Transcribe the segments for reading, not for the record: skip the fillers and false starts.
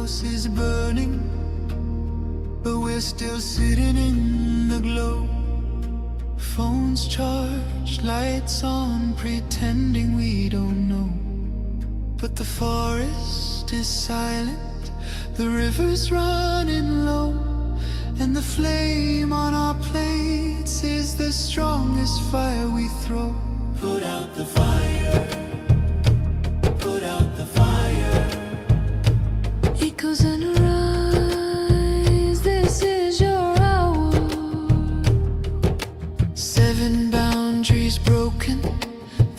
house is burning, but we're still sitting in the glow. Phones charged, lights on, pretending we don't know. But the forest is silent, the river's running low, and the flame on our plates is the strongest fire we throw. Put out the fire, put out the fire. Echoes and rise, this is your hour. 7 boundaries broken,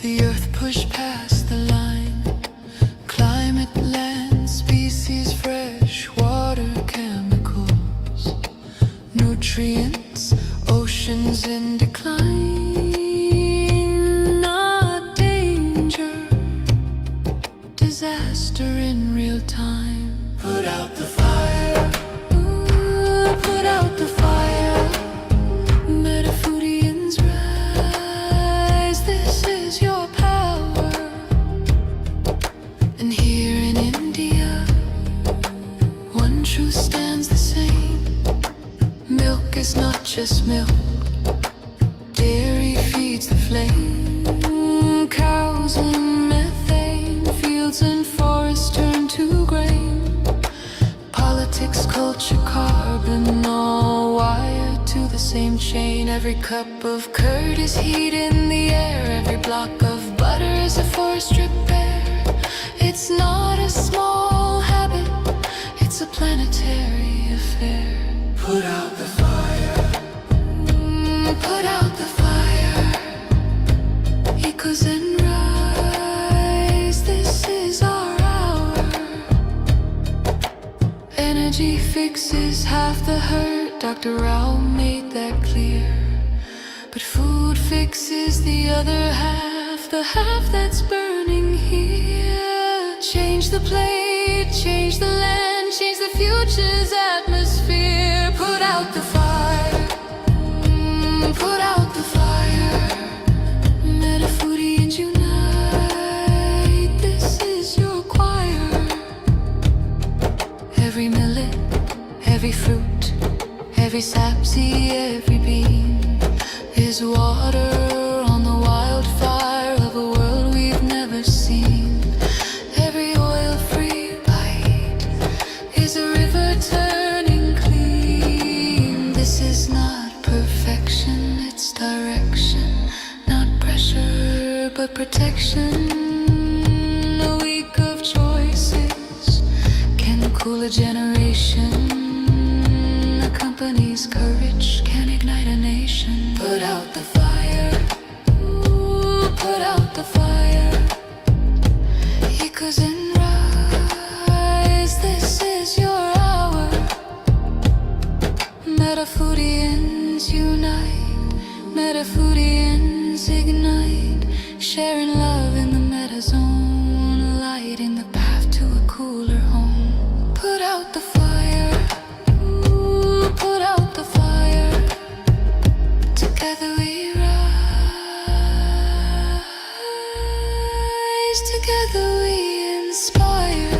the earth pushed past the line. Climate, land, species, fresh water, chemicals, nutrients, oceans in decline. Not danger, disaster in real time. Put out the fire, ooh, put out the fire. Metafoodians rise, this is your power. And here in India, one truth stands the same. Milk is not just milk, dairy feeds the flame. Cows and methane, fields and forests turn to grain. Politics, culture, carbon, all wired to the same chain. Every cup of curd is heat in the air, every block of butter is a forest repair. It's not a small habit, it's a planetary affair. Put out the fire, put out the fire. Echoes and rise, this is our hour. Energy fixes half the hurt, Dr. Rao made that clear. But food fixes the other half, the half that's burning here. Change the plate, change the land, change the future's atmosphere. Put out the fire, put out the fire. Metafoodians unite, this is your choir. Every millet, every fruit, every sapseed, every bean is water on the wildfire of a world we've never seen. Every oil-free bite is a river turning clean. This is not perfection, it's direction. Not pressure, but protection. A week of choices can cool a generation. A company's courage can ignite a nation. Put out the fire, ooh, put out the fire. Echoes and rise, this is your hour. Metafoodians unite, Metafoodians ignite. Sharing love in the metazone, lighting the path to a cooler home. Put out the fire, ooh, put out the fire. Together we rise, together we inspire.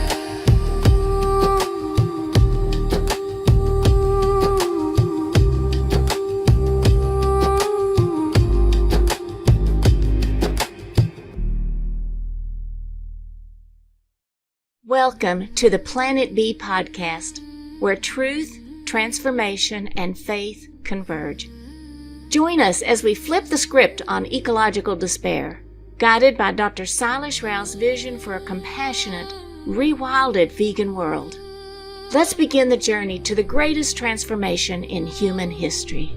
Welcome to the Planet B podcast, where truth, transformation, and faith converge. Join us as we flip the script on ecological despair, guided by Dr. Sailesh Rao's vision for a compassionate, rewilded vegan world. Let's begin the journey to the greatest transformation in human history.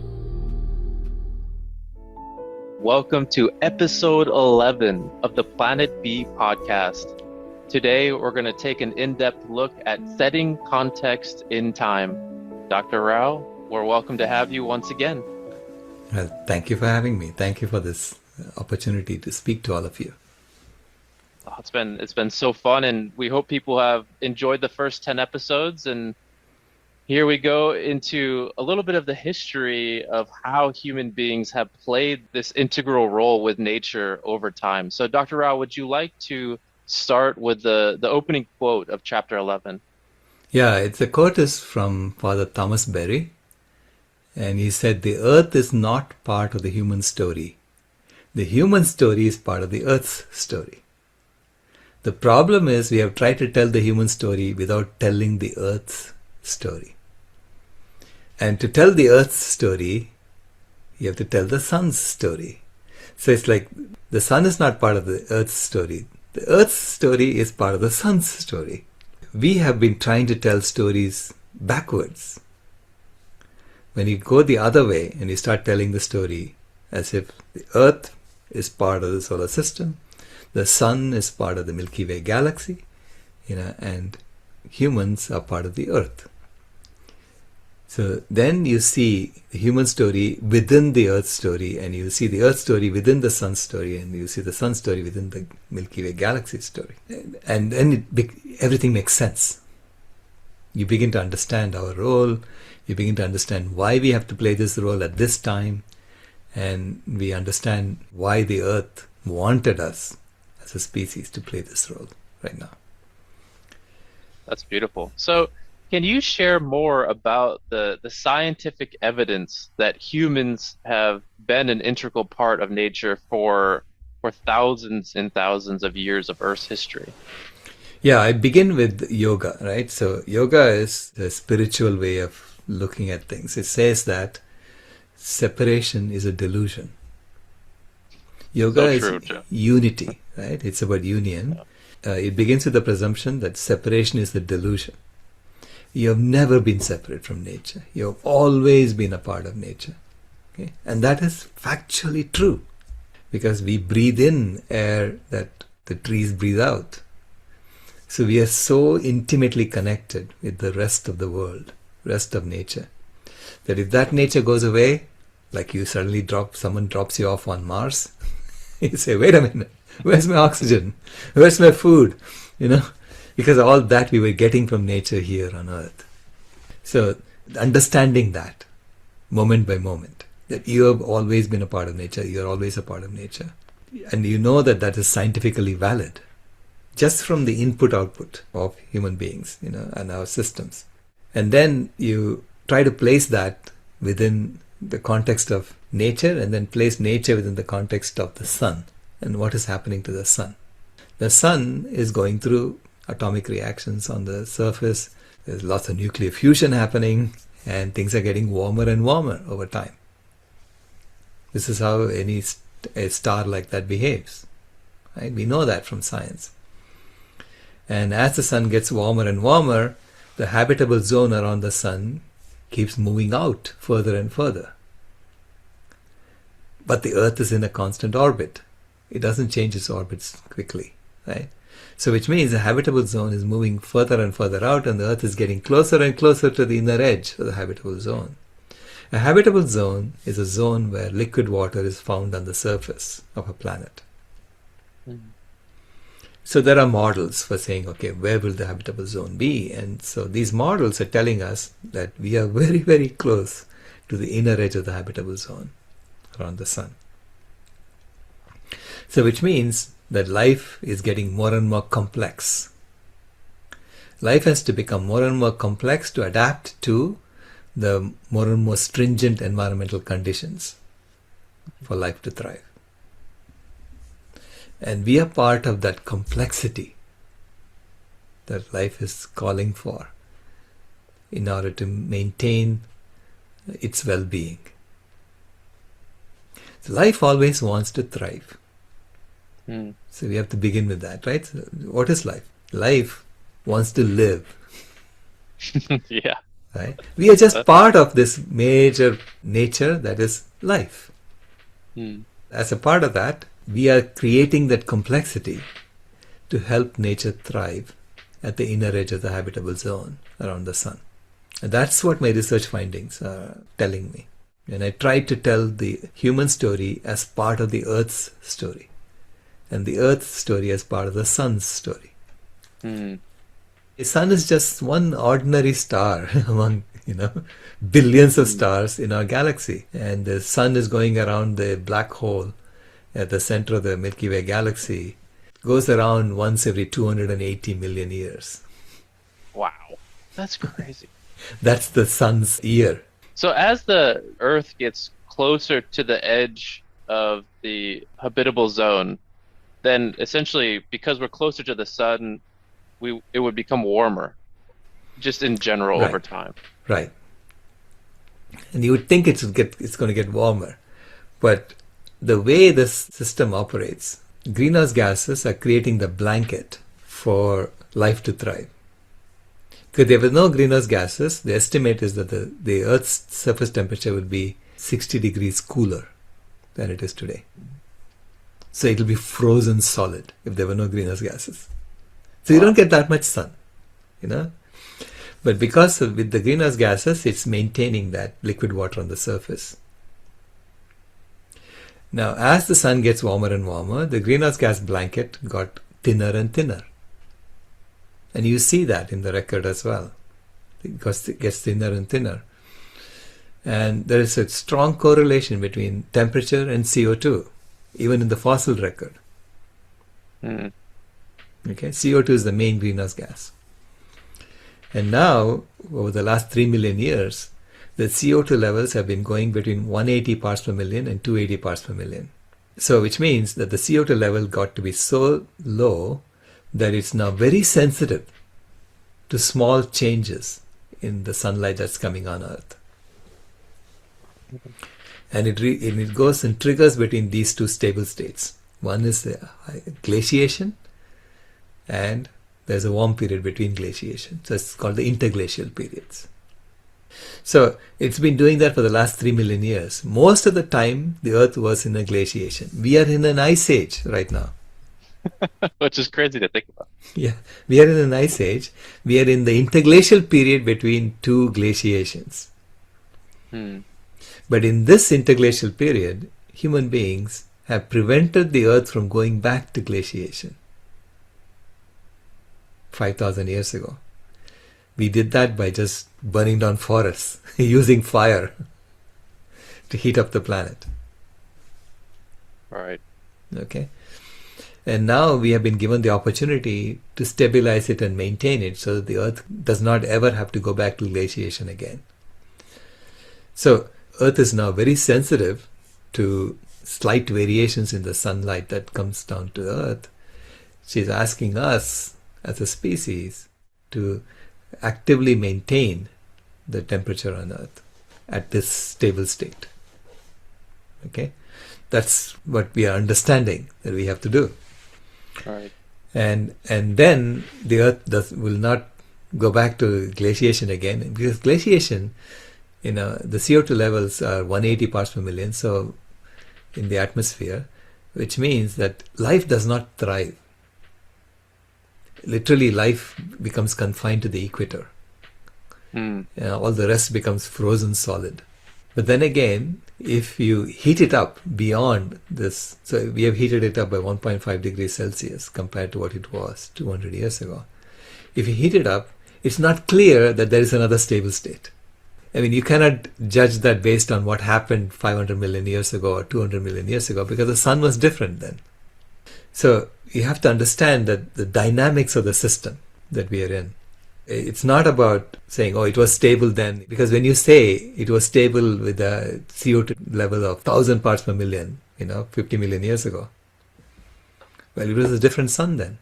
Welcome to episode 11 of the Planet B podcast. Today, we're going to take an in-depth look at setting context in time. Dr. Rao, we're welcome to have you once again. Well, thank you for having me. Thank you for this opportunity to speak to all of you. Oh, it's been so fun, and we hope people have enjoyed the first 10 episodes. And here we go into a little bit of the history of how human beings have played this integral role with nature over time. So, Dr. Rao, would you like to start with the opening quote of chapter 11? Yeah, it's a quote is from Father Thomas Berry, and he said, "The earth is not part of the human story. The human story is part of the earth's story." The problem is we have tried to tell the human story without telling the earth's story. And to tell the earth's story, you have to tell the sun's story. So it's like the sun is not part of the earth's story. The earth's story is part of the sun's story. We have been trying to tell stories backwards. When you go the other way and you start telling the story as if the earth is part of the solar system, the sun is part of the Milky Way galaxy, and humans are part of the earth. So then you see the human story within the earth story, and you see the earth story within the sun story, and you see the sun story within the Milky Way galaxy story. And then everything makes sense. You begin to understand our role, you begin to understand why we have to play this role at this time, and we understand why the earth wanted us as a species to play this role right now. That's beautiful. So can you share more about the scientific evidence that humans have been an integral part of nature for thousands and thousands of years of Earth's history? Yeah, I begin with yoga, right? So yoga is a spiritual way of looking at things. It says that separation is a delusion. Yoga is unity, right? It's about union. It begins with the presumption that separation is the delusion. You have never been separate from nature. You have always been a part of nature. Okay? And that is factually true, because we breathe in air that the trees breathe out. So we are so intimately connected with the rest of the world, rest of nature, that if that nature goes away, like you suddenly someone drops you off on Mars, you say, wait a minute, where's my oxygen? Where's my food? Because all that we were getting from nature here on Earth. So understanding that, moment by moment, that you have always been a part of nature, you're always a part of nature. And you know that that is scientifically valid, just from the input-output of human beings, and our systems. And then you try to place that within the context of nature, and then place nature within the context of the sun and what is happening to the sun. The sun is going through atomic reactions on the surface. There's lots of nuclear fusion happening, and things are getting warmer and warmer over time. This is how a star like that behaves, right? We know that from science. And as the sun gets warmer and warmer, the habitable zone around the sun keeps moving out further and further. But the Earth is in a constant orbit. It doesn't change its orbits quickly, right? So which means the habitable zone is moving further and further out, and the Earth is getting closer and closer to the inner edge of the habitable zone. A habitable zone is a zone where liquid water is found on the surface of a planet. Mm-hmm. So there are models for saying, okay, where will the habitable zone be? And so these models are telling us that we are very, very close to the inner edge of the habitable zone around the sun. So which means that life is getting more and more complex. Life has to become more and more complex to adapt to the more and more stringent environmental conditions for life to thrive. And we are part of that complexity that life is calling for in order to maintain its well-being. So life always wants to thrive. So we have to begin with that, right? So what is life? Life wants to live. Yeah. Right? We are just part of this major nature that is life. As a part of that, we are creating that complexity to help nature thrive at the inner edge of the habitable zone around the sun. And that's what my research findings are telling me. And I try to tell the human story as part of the Earth's story, and the Earth's story as part of the sun's story. The sun is just one ordinary star among, billions of stars in our galaxy. And the sun is going around the black hole at the center of the Milky Way galaxy, goes around once every 280 million years. Wow. That's crazy. That's the sun's year. So as the Earth gets closer to the edge of the habitable zone, then essentially because we're closer to the sun, it would become warmer, just in general over Right. time. Right. And you would think it's going to get warmer. But the way this system operates, greenhouse gases are creating the blanket for life to thrive. Because there were no greenhouse gases, the estimate is that the Earth's surface temperature would be 60 degrees cooler than it is today. So it will be frozen solid if there were no greenhouse gases. So you don't get that much sun, you know. But because with the greenhouse gases, it's maintaining that liquid water on the surface. Now, as the sun gets warmer and warmer, the greenhouse gas blanket got thinner and thinner. And you see that in the record as well, because it gets thinner and thinner. And there is a strong correlation between temperature and CO2, even in the fossil record. Mm. Okay, CO2 is the main greenhouse gas. And now, over the last 3 million years, the CO2 levels have been going between 180 parts per million and 280 parts per million. So, which means that the CO2 level got to be so low that it's now very sensitive to small changes in the sunlight that's coming on Earth. And it goes and triggers between these two stable states. One is the glaciation, and there's a warm period between glaciation. So it's called the interglacial periods. So it's been doing that for the last 3 million years. Most of the time, the Earth was in a glaciation. We are in an ice age right now. Which is crazy to think about. Yeah, we are in an ice age. We are in the interglacial period between two glaciations. Hmm. But in this interglacial period, human beings have prevented the Earth from going back to glaciation 5,000 years ago. We did that by just burning down forests, using fire to heat up the planet. Right. Okay. And now we have been given the opportunity to stabilize it and maintain it so that the Earth does not ever have to go back to glaciation again. So Earth is now very sensitive to slight variations in the sunlight that comes down to Earth. She's asking us as a species to actively maintain the temperature on Earth at this stable state. Okay? That's what we are understanding that we have to do. Right. And then the Earth will not go back to glaciation again, because glaciation, the CO2 levels are 180 parts per million, so in the atmosphere, which means that life does not thrive. Literally, life becomes confined to the equator. Mm. All the rest becomes frozen solid. But then again, if you heat it up beyond this, so we have heated it up by 1.5 degrees Celsius compared to what it was 200 years ago. If you heat it up, it's not clear that there is another stable state. I mean, you cannot judge that based on what happened 500 million years ago or 200 million years ago, because the sun was different then. So you have to understand that the dynamics of the system that we are in. It's not about saying, oh, it was stable then, because when you say it was stable with a CO2 level of 1,000 parts per million, 50 million years ago, well, it was a different sun then.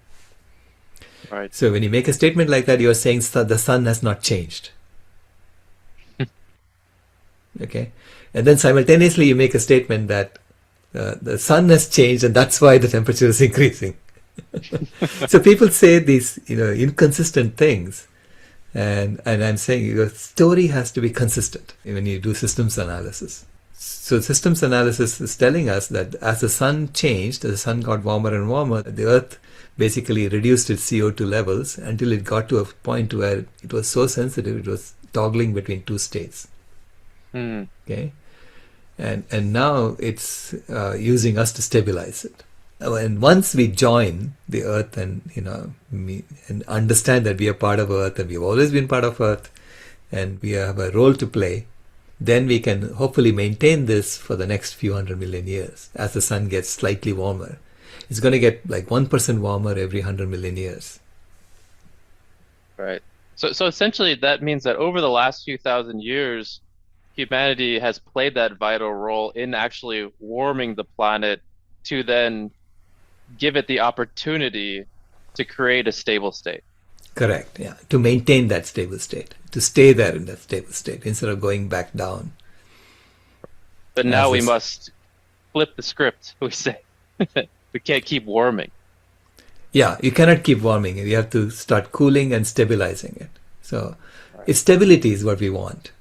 Right. So when you make a statement like that, you're saying the sun has not changed. Okay? And then simultaneously you make a statement that the sun has changed and that's why the temperature is increasing. So people say these inconsistent things. And I'm saying your story has to be consistent when you do systems analysis. So systems analysis is telling us that as the sun changed, as the sun got warmer and warmer, the Earth basically reduced its CO2 levels until it got to a point where it was so sensitive, it was toggling between two states. Mm. Okay, and now it's using us to stabilize it. And once we join the Earth and and understand that we are part of Earth and we've always been part of Earth and we have a role to play, then we can hopefully maintain this for the next few 100 million years as the sun gets slightly warmer. It's going to get like 1% warmer every 100 million years. Right. So essentially, that means that over the last few thousand years, humanity has played that vital role in actually warming the planet to then give it the opportunity to create a stable state. Correct, yeah. To maintain that stable state, to stay there in that stable state instead of going back down. But As now we is, must flip the script, we say. We can't keep warming. yeah, you cannot keep warming it. You have to start cooling and stabilizing it. So, Right. stability is what we want,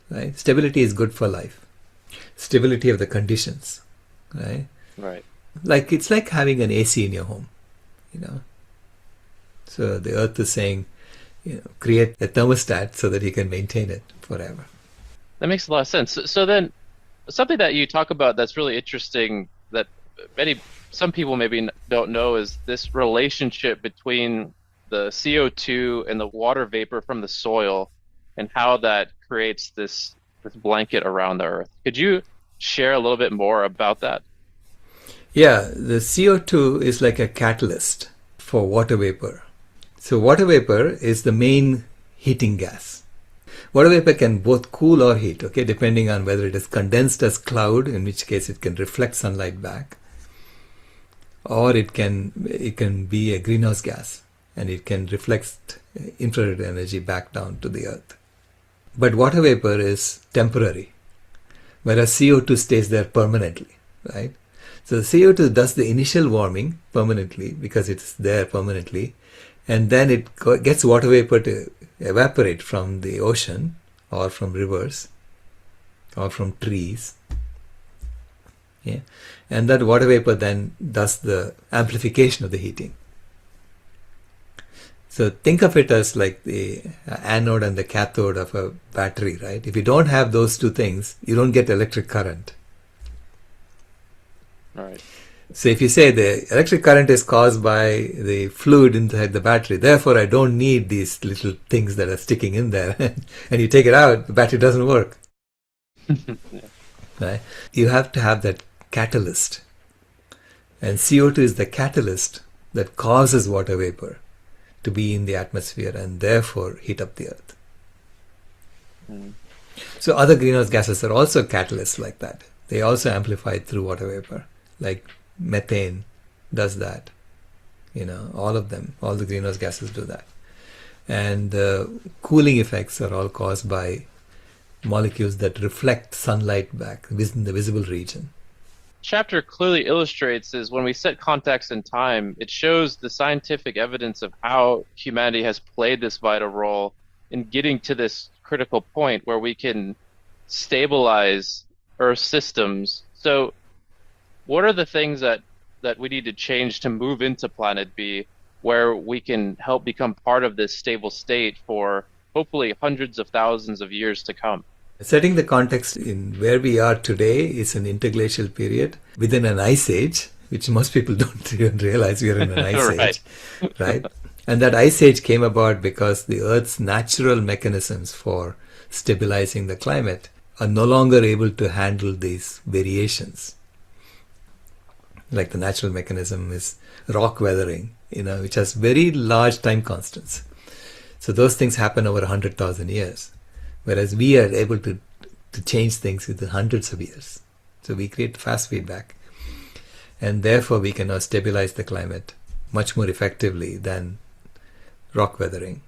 right? Stability is good for life. Stability of the conditions, right? Right. Like it's like having an AC in your home, you know. So the earth is saying, create a thermostat so that you can maintain it forever. That makes a lot of sense. So then, something that you talk about that's really interesting that some people maybe don't know is this relationship between the CO2 and the water vapor from the soil and how that creates this blanket around the earth. Could you share a little bit more about that? Yeah, the CO2 is like a catalyst for water vapor. So water vapor is the main heating gas. Water vapor can both cool or heat, okay, depending on whether it is condensed as cloud, in which case it can reflect sunlight back, or it can be a greenhouse gas and it can reflect infrared energy back down to the earth. But water vapor is temporary, whereas CO2 stays there permanently, right? So the CO2 does the initial warming permanently because it's there permanently, and then it gets water vapor to evaporate from the ocean or from rivers or from trees. Yeah, and that water vapor then does the amplification of the heating. So think of it as like the anode and the cathode of a battery, right? If you don't have those two things, you don't get electric current. All right. So if you say the electric current is caused by the fluid inside the battery, therefore I don't need these little things that are sticking in there, and you take it out, the battery doesn't work. Yeah. Right? You have to have that catalyst. And CO2 is the catalyst that causes water vapor to be in the atmosphere and therefore heat up the earth. Mm. So other greenhouse gases are also catalysts like that. They also amplify through water vapor, like methane does that. All of them, all the greenhouse gases do that. And cooling effects are all caused by molecules that reflect sunlight back within the visible region. Chapter clearly illustrates is when we set context in time, it shows the scientific evidence of how humanity has played this vital role in getting to this critical point where we can stabilize Earth systems. So what are the things that we need to change to move into Planet B where we can help become part of this stable state for hopefully hundreds of thousands of years to come? Setting the context in where we are today is an interglacial period within an ice age, which most people don't even realize we are in an ice Right. age, right? And that ice age came about because the Earth's natural mechanisms for stabilizing the climate are no longer able to handle these variations. Like the natural mechanism is rock weathering, which has very large time constants. So those things happen over 100,000 years. Whereas we are able to change things within hundreds of years. So we create fast feedback. And therefore we can now stabilize the climate much more effectively than rock weathering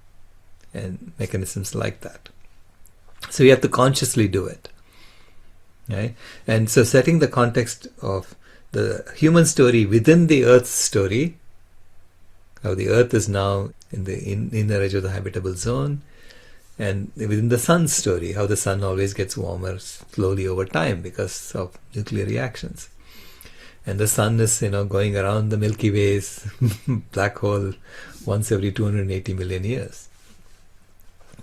and mechanisms like that. So we have to consciously do it. Right? And so setting the context of the human story within the Earth's story, how the Earth is now in the inner edge of the habitable zone, and within the sun's story, how the sun always gets warmer slowly over time because of nuclear reactions. And the sun is, going around the Milky Way's black hole once every 280 million years.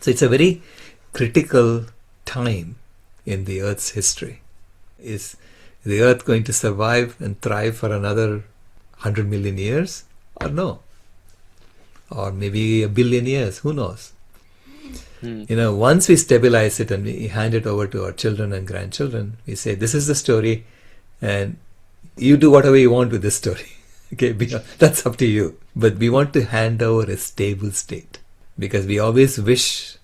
So it's a very critical time in the Earth's history. Is the Earth going to survive and thrive for another 100 million years or no? Or maybe a billion years, who knows? Once we stabilize it and we hand it over to our children and grandchildren, we say, this is the story and you do whatever you want with this story. Okay, that's up to you. But we want to hand over a stable state because we always wish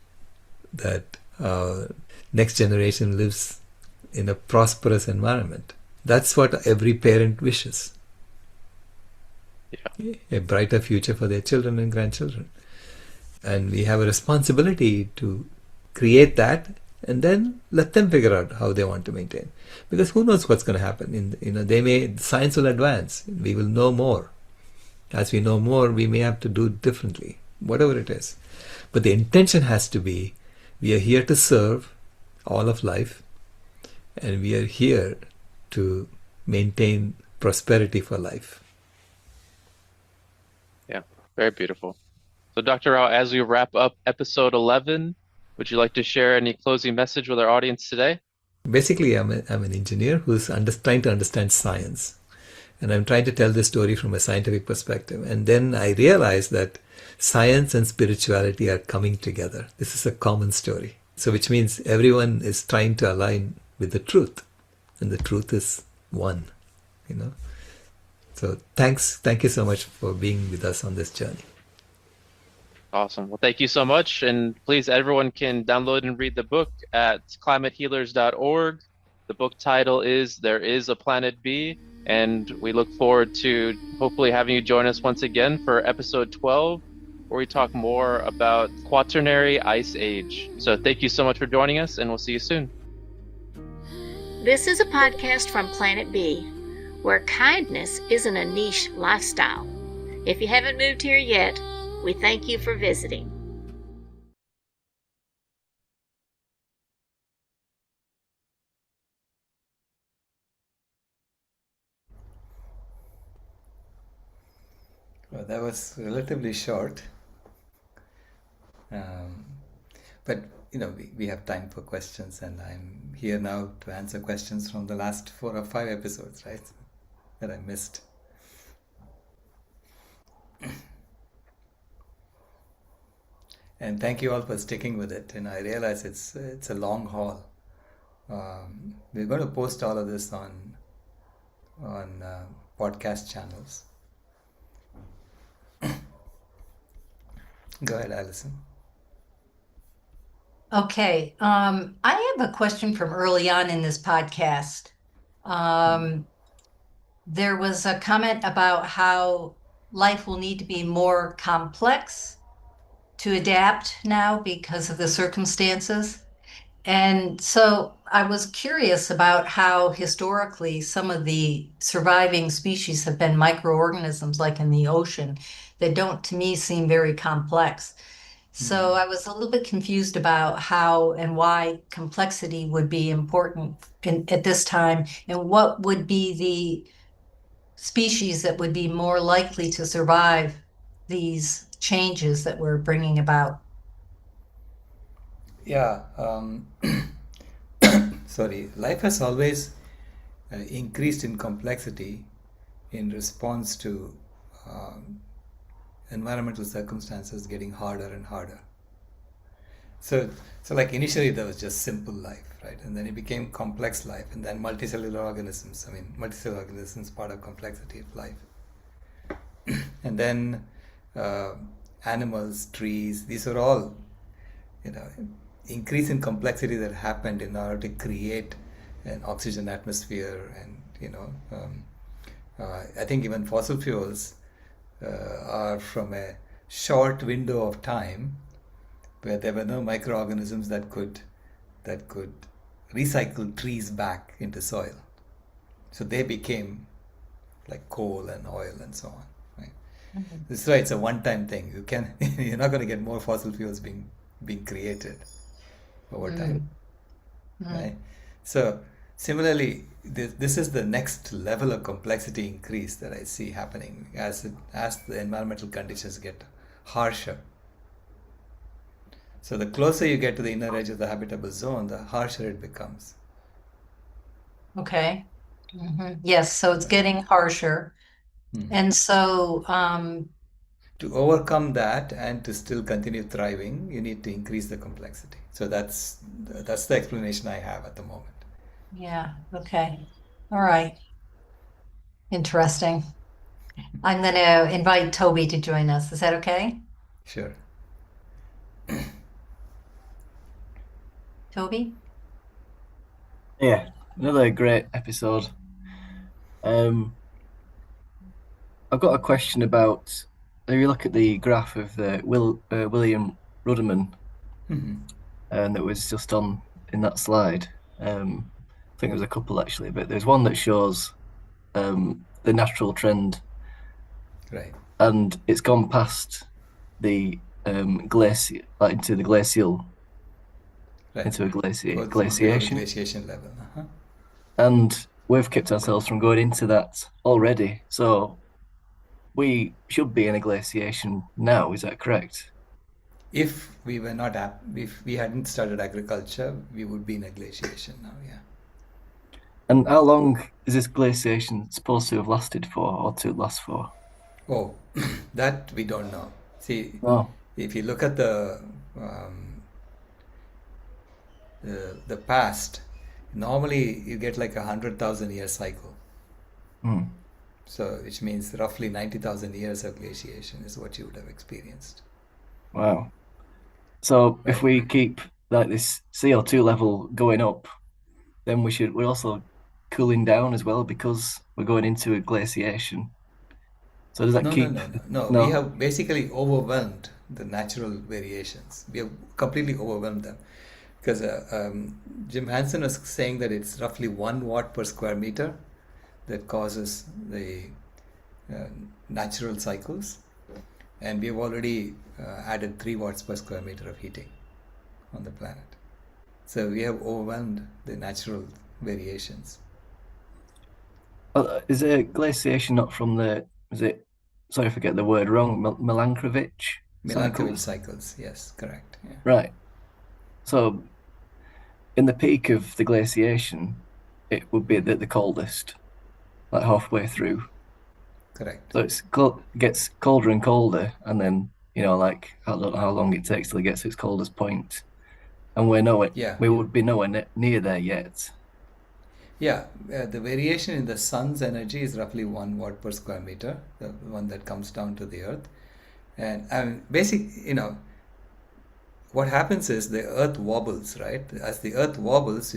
that our next generation lives in a prosperous environment. That's what every parent wishes. Yeah. A brighter future for their children and grandchildren. And we have a responsibility to create that and then let them figure out how they want to maintain. Because who knows what's going to happen? Science will advance. We will know more. As we know more, we may have to do it differently, whatever it is. But the intention has to be, we are here to serve all of life, and we are here to maintain prosperity for life. Yeah, very beautiful. So, Dr. Rao, as we wrap up episode 11, would you like to share any closing message with our audience today? Basically, I'm an engineer who's trying to understand science. And I'm trying to tell this story from a scientific perspective. And then I realized that science and spirituality are coming together. This is a common story. So which means everyone is trying to align with the truth. And the truth is one, you know. So thank you so much for being with us on this journey. Awesome. Well, thank you so much. And please, everyone can download and read the book at climatehealers.org. The book title is There Is a Planet B. And we look forward to hopefully having you join us once again for episode 12, where we talk more about Quaternary Ice Age. So thank you so much for joining us, and we'll see you soon. This is a podcast from Planet B, where kindness isn't a niche lifestyle. If you haven't moved here yet, we thank you for visiting. Well, that was relatively short. But, we have time for questions, and I'm here now to answer questions from the last 4 or 5 episodes, right, that I missed. And thank you all for sticking with it. And I realize it's a long haul. We're going to post all of this on podcast channels. Go ahead, Allison. Okay. I have a question from early on in this podcast. There was a comment about how life will need to be more complex to adapt now because of the circumstances. And so I was curious about how historically some of the surviving species have been microorganisms, like in the ocean, that don't, to me, seem very complex. So I was a little bit confused about how and why complexity would be important at this time, and what would be the species that would be more likely to survive these changes that we're bringing about. Yeah. Sorry. Life has always increased in complexity in response to environmental circumstances getting harder and harder. So like initially there was just simple life, right? And then it became complex life, and then multicellular organisms. Multicellular organisms part of complexity of life. And then animals, trees, these are all, increase in complexity that happened in order to create an oxygen atmosphere. And, I think even fossil fuels are from a short window of time where there were no microorganisms that could recycle trees back into soil. So they became like coal and oil and so on. Right? Mm-hmm. This is why it's a one-time thing. You're not going to get more fossil fuels being created over time. Mm-hmm. Right? So similarly, this is the next level of complexity increase that I see happening as the environmental conditions get harsher. So the closer you get to the inner edge of the habitable zone, the harsher it becomes. Okay. Mm-hmm. Yes, so it's getting harsher. Mm-hmm. And so to overcome that and to still continue thriving, you need to increase the complexity. So that's the explanation I have at the moment. Yeah, okay. All right. Interesting. I'm going to invite Toby to join us. Is that okay? Sure. Toby? Yeah, another great episode. I've got a question about, if you look at the graph of the William Ruderman, and that was just on in that slide. I think there's a couple actually, but there's one that shows the natural trend, Right. and it's gone past the glacier, like into the glacial, Right. into a Goes below the glaciation, glaciation level. and we've kept ourselves from going into that already. So we should be in a glaciation now. Is that correct? If we were not, if we hadn't started agriculture, we would be in a glaciation now. Yeah. And how long is this glaciation supposed to have lasted for, or to last for? Oh, that we don't know. See, Oh, if you look at the past, normally you get like 100,000 year cycle. So, which means roughly 90,000 years of glaciation is what you would have experienced. wow. So if we keep like this CO2 level going up, then we're also cooling down as well because we're going into a glaciation. So does that No, keep? no. No. We have basically overwhelmed the natural variations. We have completely overwhelmed them. Because Jim Hansen was saying that it's roughly 1 watt per square meter that causes the natural cycles. And we've already added 3 watts per square meter of heating on the planet. So we have overwhelmed the natural variations. Is a glaciation not from the? Is it? Sorry if I get the word wrong. Milankovitch Milankovitch cycles. cycles, yes, correct. Yeah. Right. So in the peak of the glaciation, it would be the coldest, like halfway through. Correct. So gets colder and colder, and then like I don't know how long it takes till it gets to its coldest point, and we would be nowhere near there yet. Yeah, the variation in the sun's energy is roughly 1 watt per square meter, the one that comes down to the earth. And what happens is the earth wobbles, right? As the earth wobbles,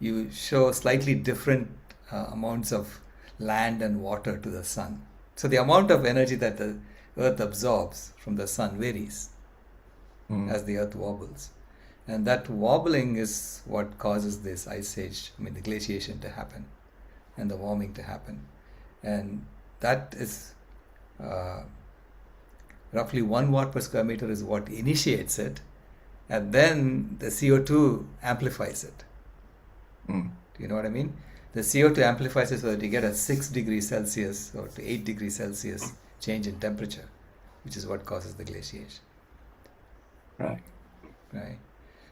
you show slightly different amounts of land and water to the sun. So the amount of energy that the earth absorbs from the sun varies as the earth wobbles. And that wobbling is what causes this ice age, the glaciation to happen and the warming to happen. And that is roughly 1 watt per square meter is what initiates it. And then the CO2 amplifies it. Do you know what I mean? The CO2 amplifies it so that you get a 6 degrees Celsius or to 8 degrees Celsius change in temperature, which is what causes the glaciation. Right.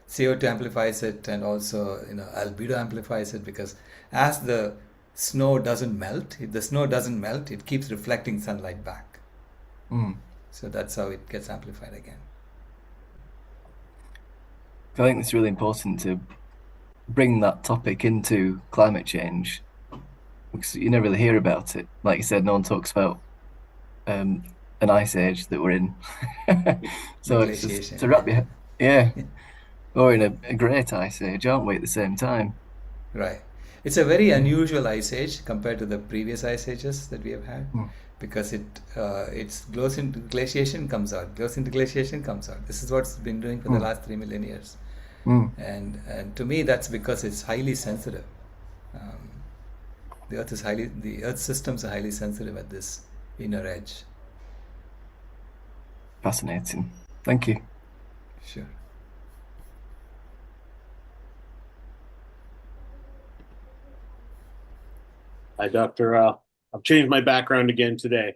CO2 amplifies it, and also albedo amplifies it, because as the snow doesn't melt, if the snow doesn't melt, it keeps reflecting sunlight back. So that's how it gets amplified again. I think it's really important to bring that topic into climate change, because you never really hear about it. Like you said, no one talks about an ice age that we're in. So it's just to wrap your head. We're in a great ice age, aren't we, at the same time? Right. It's a very unusual ice age compared to the previous ice ages that we have had, because it glows into glaciation, comes out, glows into glaciation, comes out. This is what's been doing for the last 3 million years. And to me, that's because it's highly sensitive. The Earth systems are highly sensitive at this inner edge. Fascinating. Thank you. Sure. Hi, Dr. Rao. I've changed my background again today.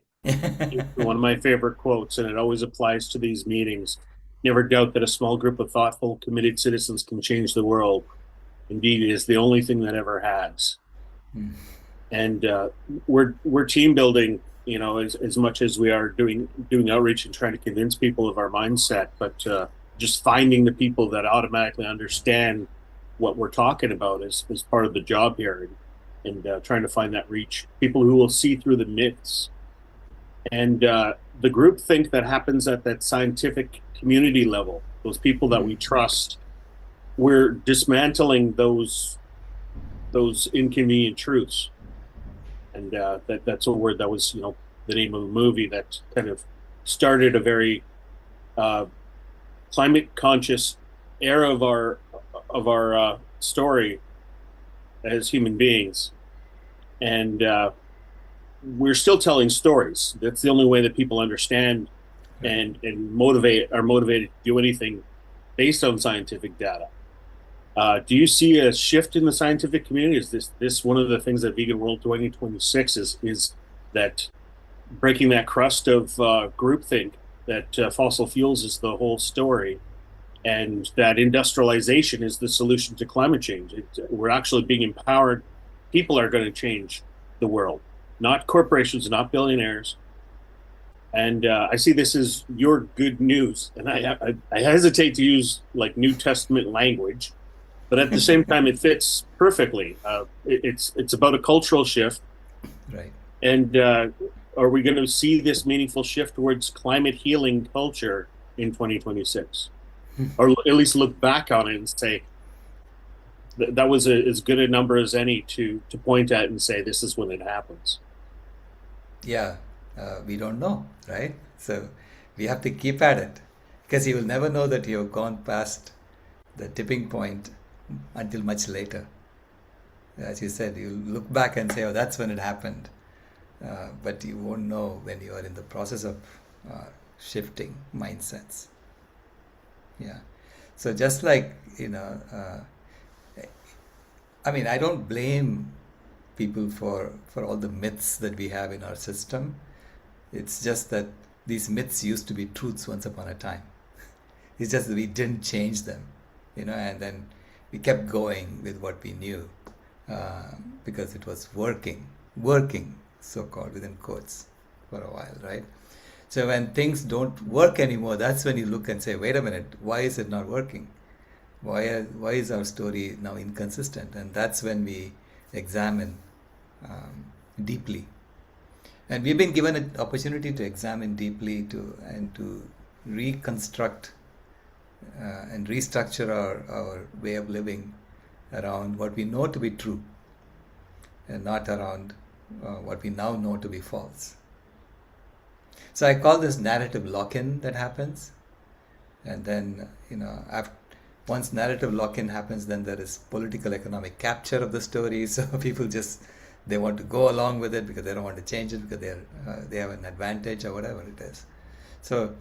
One of my favorite quotes, and it always applies to these meetings. Never doubt that a small group of thoughtful, committed citizens can change the world. Indeed, it is the only thing that ever has. And we're team building, as much as we are doing outreach and trying to convince people of our mindset, but just finding the people that automatically understand what we're talking about is part of the job here. And trying to find that reach, people who will see through the myths. And the groupthink that happens at that scientific community level, those people that we trust, we're dismantling those inconvenient truths. And that's a word that was, the name of a movie that kind of started a very climate conscious era of our story as human beings. And we're still telling stories. That's the only way that people understand and are motivated to do anything based on scientific data. Do you see a shift in the scientific community? Is this one of the things that Vegan World 2026 is that breaking that crust of groupthink that fossil fuels is the whole story, and that industrialization is the solution to climate change? We're actually being empowered. People are going to change the world, not corporations, not billionaires. And I see this as your good news, and I hesitate to use like New Testament language, but at the same time, it fits perfectly. It's about a cultural shift, Right. and are we going to see this meaningful shift towards climate healing culture in 2026, or at least look back on it and say that was as good a number as any to point at and say this is when it happens? Yeah, we don't know, right? So we have to keep at it, because you will never know that you've gone past the tipping point until much later. As you said, you'll look back and say, oh, that's when it happened. But you won't know when you are in the process of shifting mindsets. Yeah. So just like, I mean, I don't blame people for all the myths that we have in our system. It's just that these myths used to be truths once upon a time. It's just that we didn't change them, and then we kept going with what we knew because it was working, so-called, within quotes, for a while, right? So when things don't work anymore, that's when you look and say, wait a minute, why is it not working? Why is our story now inconsistent? And that's when we examine deeply. And we've been given an opportunity to examine deeply and to reconstruct and restructure our way of living around what we know to be true and not around what we now know to be false. So I call this narrative lock-in that happens. And then, once narrative lock-in happens, then there is political economic capture of the story. So people they want to go along with it because they don't want to change it, because they have an advantage or whatever it is. So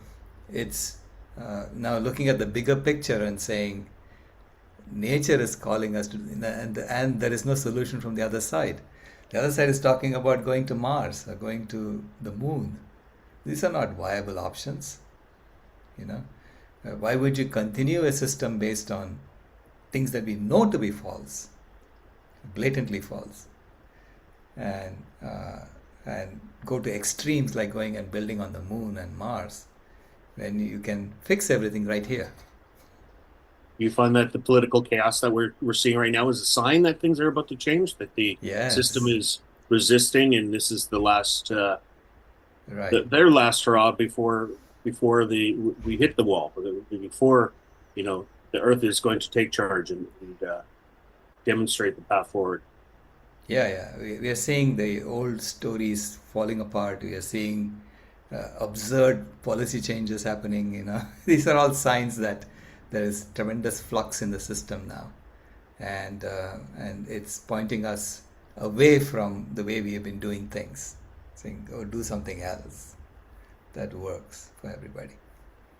it's now looking at the bigger picture and saying nature is calling us to, and there is no solution from the other side. The other side is talking about going to Mars or going to the moon. These are not viable options. Why would you continue a system based on things that we know to be false, blatantly false, and go to extremes like going and building on the moon and Mars when you can fix everything right here? You find that the political chaos that we're seeing right now is a sign that things are about to change, that the Yes. system is resisting, and this is the last Right. their last hurrah before we hit the wall, before the Earth is going to take charge and demonstrate the path forward. Yeah. We are seeing the old stories falling apart. We are seeing absurd policy changes happening. These are all signs that there is tremendous flux in the system now, and it's pointing us away from the way we have been doing things, saying, "Oh, do something else that works for everybody."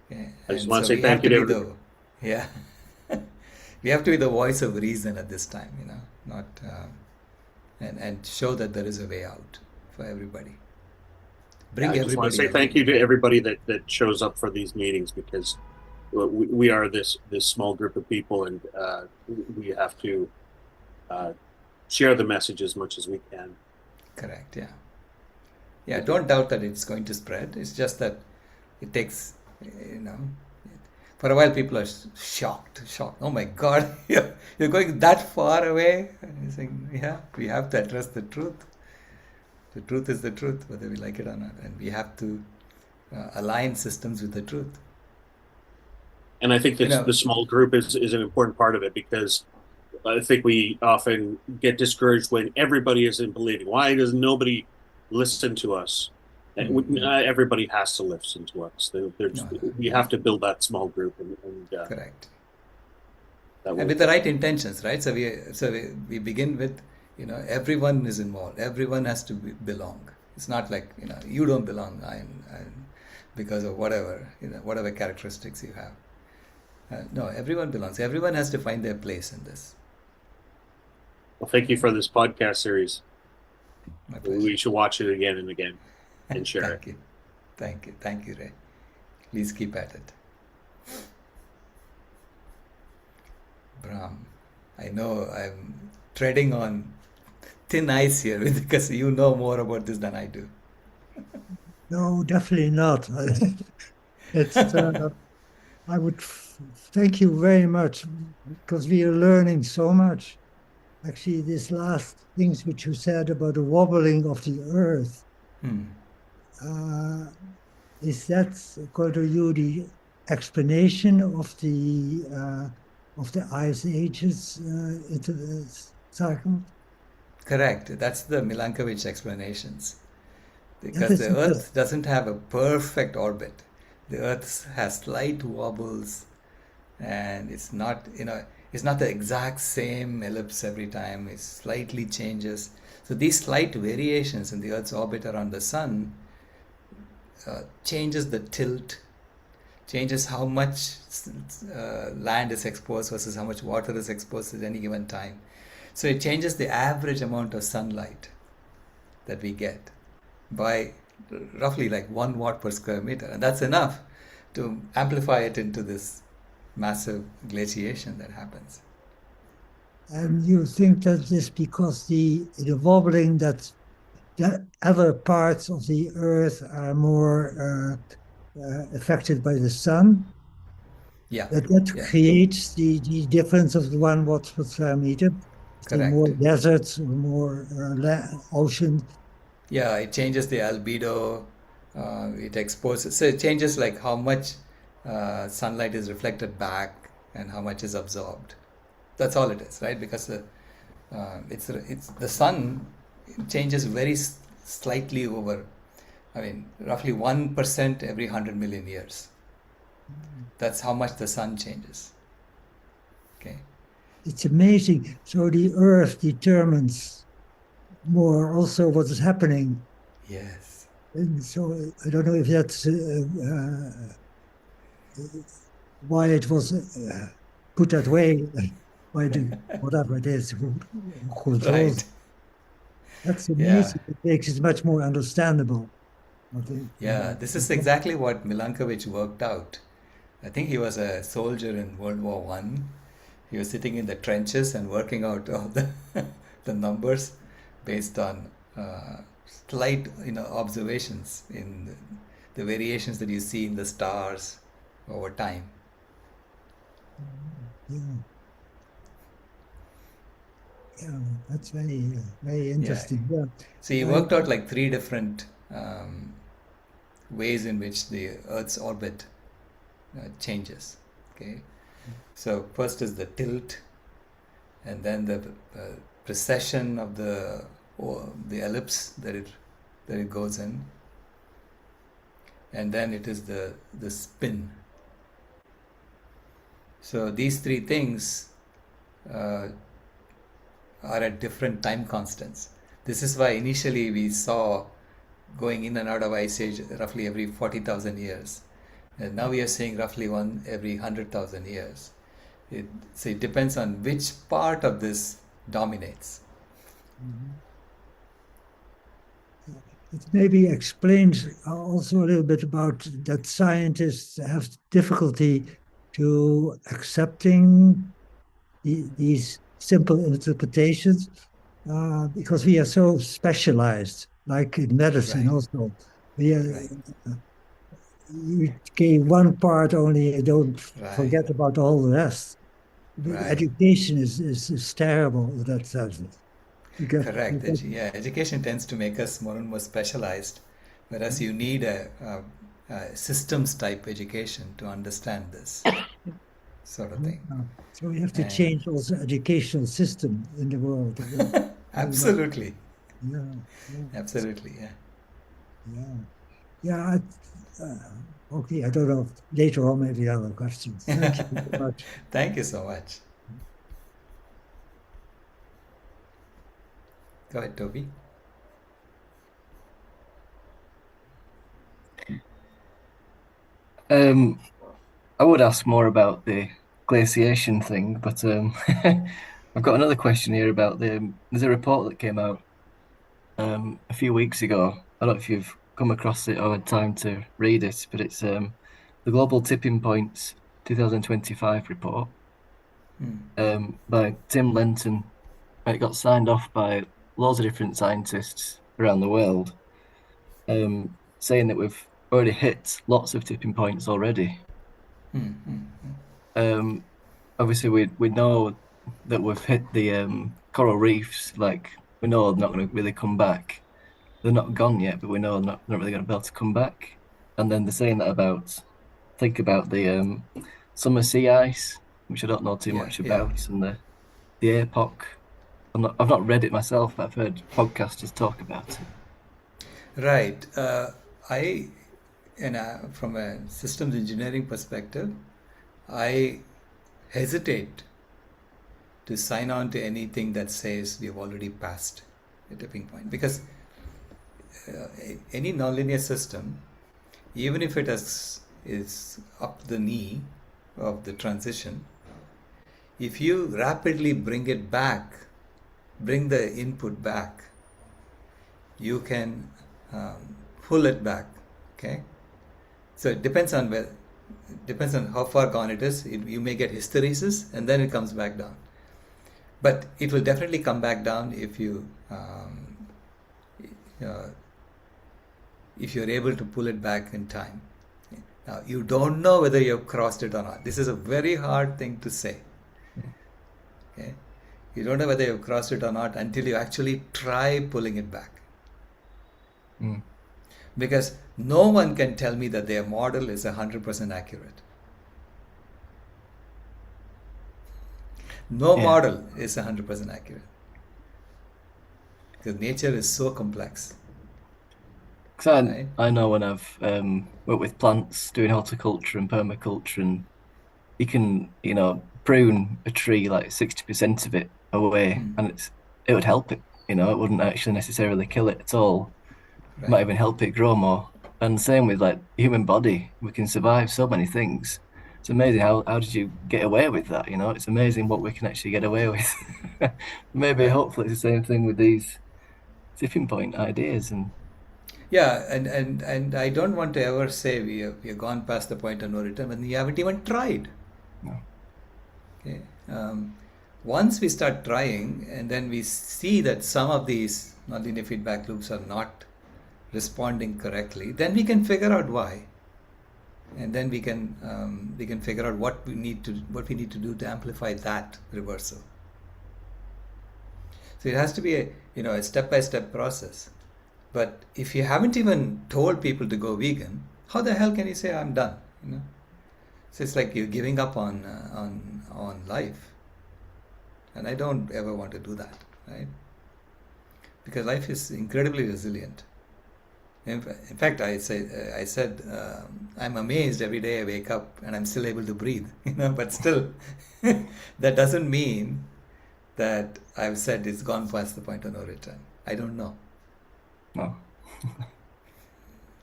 Yeah. I just And want so to say we thank have you to to be yeah, we have to be the voice of reason at this time, not and show that there is a way out for everybody. Bring I just want to everybody say thank you along. to everybody that shows up for these meetings, because we are this small group of people, and we have to share the message as much as we can. Correct. Yeah. Yeah. Don't doubt that it's going to spread. It's just that it takes, for a while people are shocked. Oh my God, you're going that far away. And you're saying, yeah, we have to address the truth. The truth is the truth, whether we like it or not, and we have to align systems with the truth. And I think You that know, the small group is an important part of it, because I think we often get discouraged when everybody isn't believing. Why does nobody listen to us? Everybody has to listen to us. no, We yeah, have to build that small group, and correct. that And will. with the right intentions, right? So we begin with, everyone is involved. Everyone has to belong. It's not like, you don't belong. I'm because of whatever, whatever characteristics you have. No, everyone belongs. Everyone has to find their place in this. Well, thank you for this podcast series. My pleasure. We should watch it again and again and share it. Thank you. Thank you. Thank you, Ray. Please keep at it. Brahm, I know I'm treading on thin ice here because you know more about this than I do. No, definitely not. It's I would thank you very much, because we are learning so much. Actually, this last things which you said about the wobbling of the earth, Hmm. uh, is that, according to you, the explanation of the ice ages into the cycle? Correct. That's the Milankovitch explanations. That Because is the interesting. Earth doesn't have a perfect orbit. The Earth has slight wobbles, and it's not the exact same ellipse every time. It slightly changes. So these slight variations in the Earth's orbit around the Sun changes the tilt, changes how much land is exposed versus how much water is exposed at any given time. So it changes the average amount of sunlight that we get by roughly like 1 watt per square meter, and that's enough to amplify it into this massive glaciation that happens. And you think that is because the wobbling that other parts of the earth are more affected by the sun, Yeah, that yeah, creates the difference of the 1 watt per square meter. If there are more correct. deserts or more ocean, Yeah, it changes the albedo. It exposes, so it changes like how much sunlight is reflected back and how much is absorbed. That's all it is, right? Because it's the sun changes very slightly over. I mean, roughly 1% every 100 million years. That's how much the sun changes. Okay. it's amazing. So the earth determines more also what is happening. Yes. And so I don't know if that's why it was put that way by the whatever it is who controls. Right. That's Yeah. amazing. It makes it much more understandable. I think. Yeah. This is exactly what Milankovitch worked out. I think he was a soldier in World War One. He was sitting in the trenches and working out all the the numbers based on slight, observations in the variations that you see in the stars over time. Yeah, yeah, that's very Yeah. interesting. Yeah, So he I, worked out like 3 different ways in which the Earth's orbit changes. Okay. So first is the tilt, and then the precession of the ellipse that it goes in, and then it is the spin. So these 3 things uh, are at different time constants. This is why initially we saw going in and out of ice age roughly every 40,000 years. And now we are seeing roughly one every 100,000 years. So it depends on which part of this dominates. it maybe explains also a little bit about that scientists have difficulty to accepting these simple interpretations because we are so specialized, like in medicine Right, also. We are, right, you gave one part only, you don't right, forget about all the rest. The right. education is terrible in that sense. You Correct. get Yeah, education tends to make us more and more specialized, whereas you need a systems type education to understand this. sort of thing. So we have to And change also educational system in the world. absolutely, Yeah, yeah, absolutely, yeah. yeah, yeah. Okay, I don't know. Later on, maybe other questions. Thank you very much. Thank you so much. Go ahead, Toby. I would ask more about the glaciation thing, but I've got another question here about there's a report that came out a few weeks ago. I don't know if you've come across it or had time to read it, but it's the Global Tipping Points 2025 report by Tim Lenton. It got signed off by loads of different scientists around the world, saying that we've already hit lots of tipping points already. Obviously, we know that we've hit the coral reefs. Like, we know they're not going to really come back. They're not gone yet, but we know they're not really going to be able to come back. And then they're saying that think about the summer sea ice, which I don't know too much about, and the epoch. I've not read it myself, but I've heard podcasters talk about it. Right. From a systems engineering perspective, I hesitate to sign on to anything that says we've already passed the tipping point, because any nonlinear system, even if it is up the knee of the transition, if you rapidly bring the input back, you can pull it back. Okay, so it depends on how far gone it is. You may get hysteresis and then it comes back down, but it will definitely come back down if you're able to pull it back in time. Now, you don't know whether you've crossed it or not. This is a very hard thing to say. Okay, you don't know whether you've crossed it or not until you actually try pulling it back. Because no one can tell me that their model is 100% accurate. No model is 100% accurate. Because nature is so complex. Because I know when I've worked with plants doing horticulture and permaculture, and you can, prune a tree like 60% of it away, and it would help it. It wouldn't actually necessarily kill it at all. Right. Might even help it grow more. And same with like the human body, we can survive so many things. It's amazing how did you get away with that? It's amazing what we can actually get away with. Maybe hopefully it's the same thing with these tipping point ideas. And and I don't want to ever say we have gone past the point of no return when you haven't even tried. No. Okay. Once we start trying, and then we see that some of these nonlinear feedback loops are not responding correctly, then we can figure out why, and then we can figure out what we need to do to amplify that reversal. So it has to be a step-by-step process. But if you haven't even told people to go vegan, how the hell can you say I'm done? So it's like you're giving up on life, and I don't ever want to do that, right? Because life is incredibly resilient. In fact, I said I'm amazed every day I wake up and I'm still able to breathe. But still, that doesn't mean that I've said it's gone past the point of no return. I don't know. No.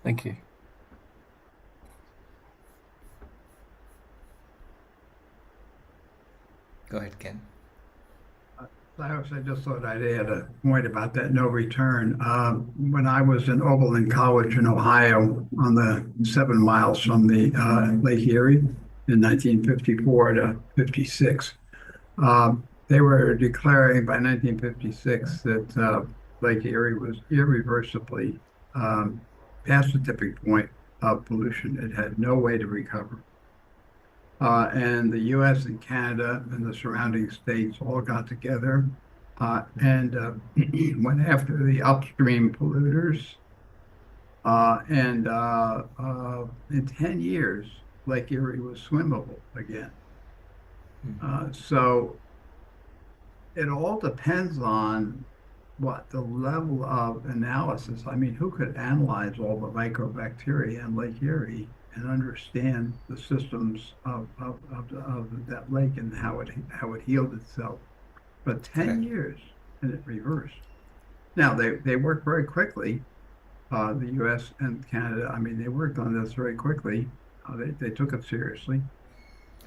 Thank you. Go ahead, Ken. I just thought I'd add a point about that no return. When I was in Oberlin College in Ohio, on the 7 miles from the Lake Erie in 1954 to 56, they were declaring by 1956 that Lake Erie was irreversibly past the tipping point of pollution. It had no way to recover. And the U.S. and Canada and the surrounding states all got together and went after the upstream polluters. And in 10 years, Lake Erie was swimmable again. So it all depends on what the level of analysis. I mean, who could analyze all the microbacteria in Lake Erie and understand the systems of that lake and how it healed itself? But 10 Correct. years and it reversed. Now they worked very quickly. The U.S. and Canada. I mean, they worked on this very quickly. They took it seriously.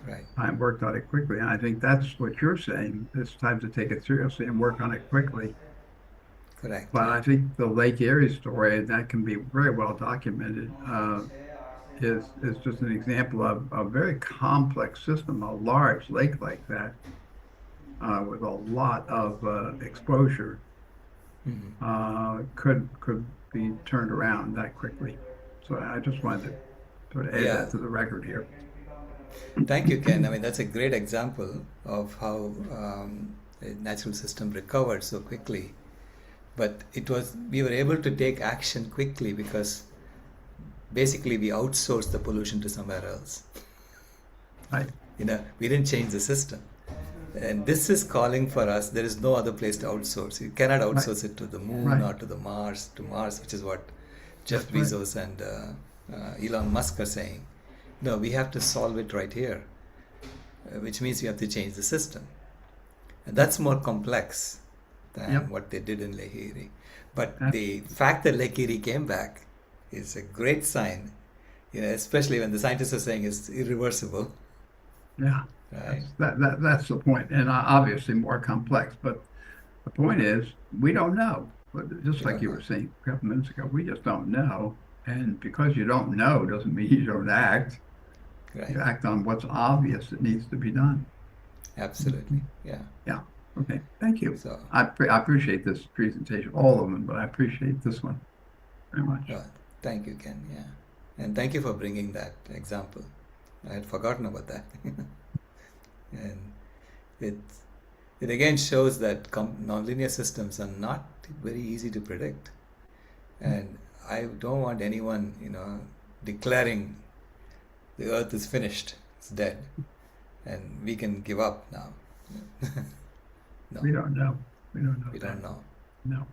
Right. I worked on it quickly, and I think that's what you're saying. It's time to take it seriously and work on it quickly. Correct. But I think the Lake Erie story, and that can be very well documented, is just an example of a very complex system. A large lake like that, with a lot of exposure, could be turned around that quickly. So I just wanted to sort of add Yeah. that to the record here. Thank you, Ken. I mean, that's a great example of how a natural system recovered so quickly. But we were able to take action quickly because basically we outsourced the pollution to somewhere else. Right. We didn't change the system. And this is calling for us. There is no other place to outsource. You cannot outsource it to the moon Right. or to Mars, which is what Jeff That's right. Bezos and Elon Musk are saying. No, we have to solve it right here, which means we have to change the system. And that's more complex than Yep. what they did in Lake Erie. But That's- the fact that Lake Erie came back is a great sign, especially when the scientists are saying it's irreversible. Yeah. Right. That's the point, and obviously more complex. But the point is, we don't know. But just like you were saying a couple minutes ago, we just don't know. And because you don't know doesn't mean you don't act. Right. You act on what's obvious that needs to be done. Absolutely. Yeah. Yeah. Okay. Thank you. So, I appreciate this presentation, all of them, but I appreciate this one very much. thank you, Ken. Yeah. And thank you for bringing that example. I had forgotten about that. And it again shows that nonlinear systems are not very easy to predict. And I don't want anyone, declaring the earth is finished, it's dead, and we can give up now. No, We don't know. We don't know we that. don't know. No.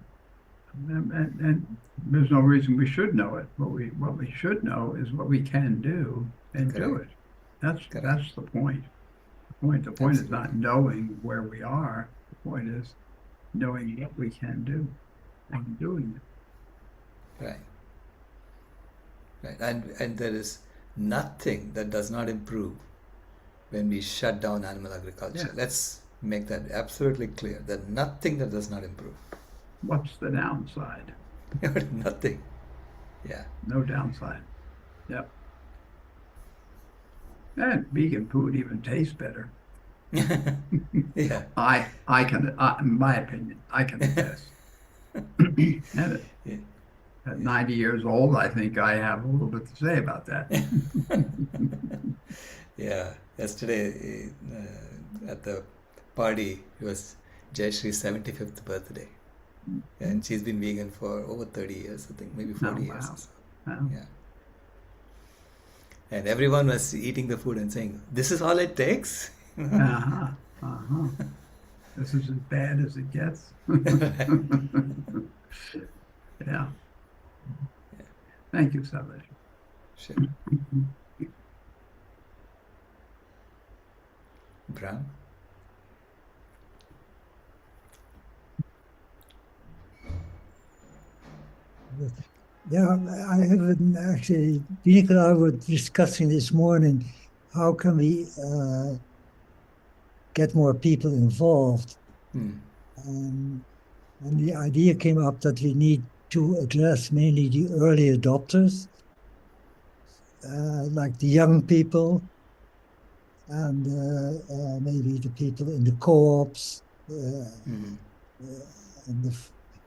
And there's no reason we should know it. What we should know is what we can do and do it. That's the point. The point is not knowing where we are. The point is knowing what we can do and doing it. Right. Right. And there is nothing that does not improve when we shut down animal agriculture. Yeah. Let's make that absolutely clear, that nothing that does not improve. What's the downside? Nothing. Yeah. No downside. Yep. And vegan food even tastes better. Yeah. I can, in my opinion, I can attest. And Yeah. at 90 years old, I think I have a little bit to say about that. Yeah. Yesterday at the party, it was Jayashree's 75th birthday. And she's been vegan for over 30 years, I think, maybe 40 Oh, years wow. or so. Wow. Yeah. And everyone was eating the food and saying, "This is all it takes?" Uh-huh. Uh-huh. This is as bad as it gets. Yeah. Thank you, Sailesh. Sure. Brown? Yeah, I have actually, Binik and I were discussing this morning, how can we get more people involved? And the idea came up that we need to address mainly the early adopters, like the young people, and maybe the people in the co-ops, and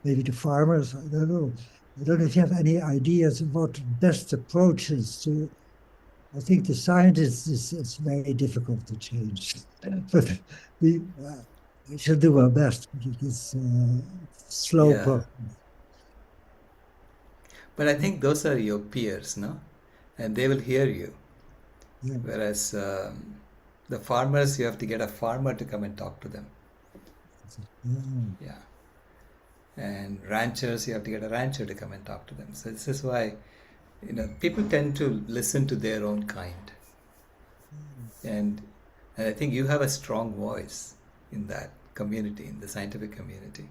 maybe the farmers. I don't know. I don't know if you have any ideas of what the best approach is to. I think the scientists is very difficult to change, but we should do our best. But it is slow Yeah. progress. But I think those are your peers, no? And they will hear you. Yeah. Whereas The farmers, you have to get a farmer to come and talk to them. Mm. Yeah. And ranchers, you have to get a rancher to come and talk to them. So this is why, people tend to listen to their own kind. And I think you have a strong voice in that community, in the scientific community,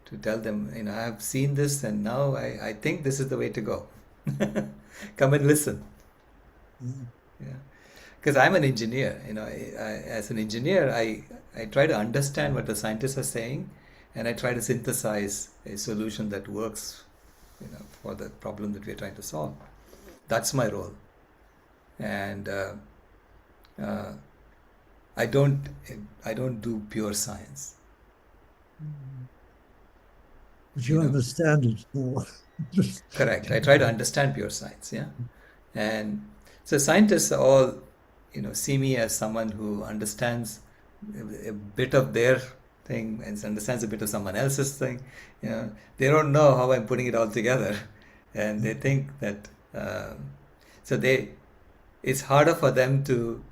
to tell them, I have seen this and now I think this is the way to go. Come and listen. Mm. Yeah. Because I'm an engineer, as an engineer, I try to understand what the scientists are saying, and I try to synthesize a solution that works, for the problem that we're trying to solve. That's my role. And I don't do pure science. But you understand it more. Correct. I try to understand pure science, yeah. And so scientists all, see me as someone who understands a bit of their thing and understands a bit of someone else's thing. They don't know how I'm putting it all together, and they think that it's harder for them to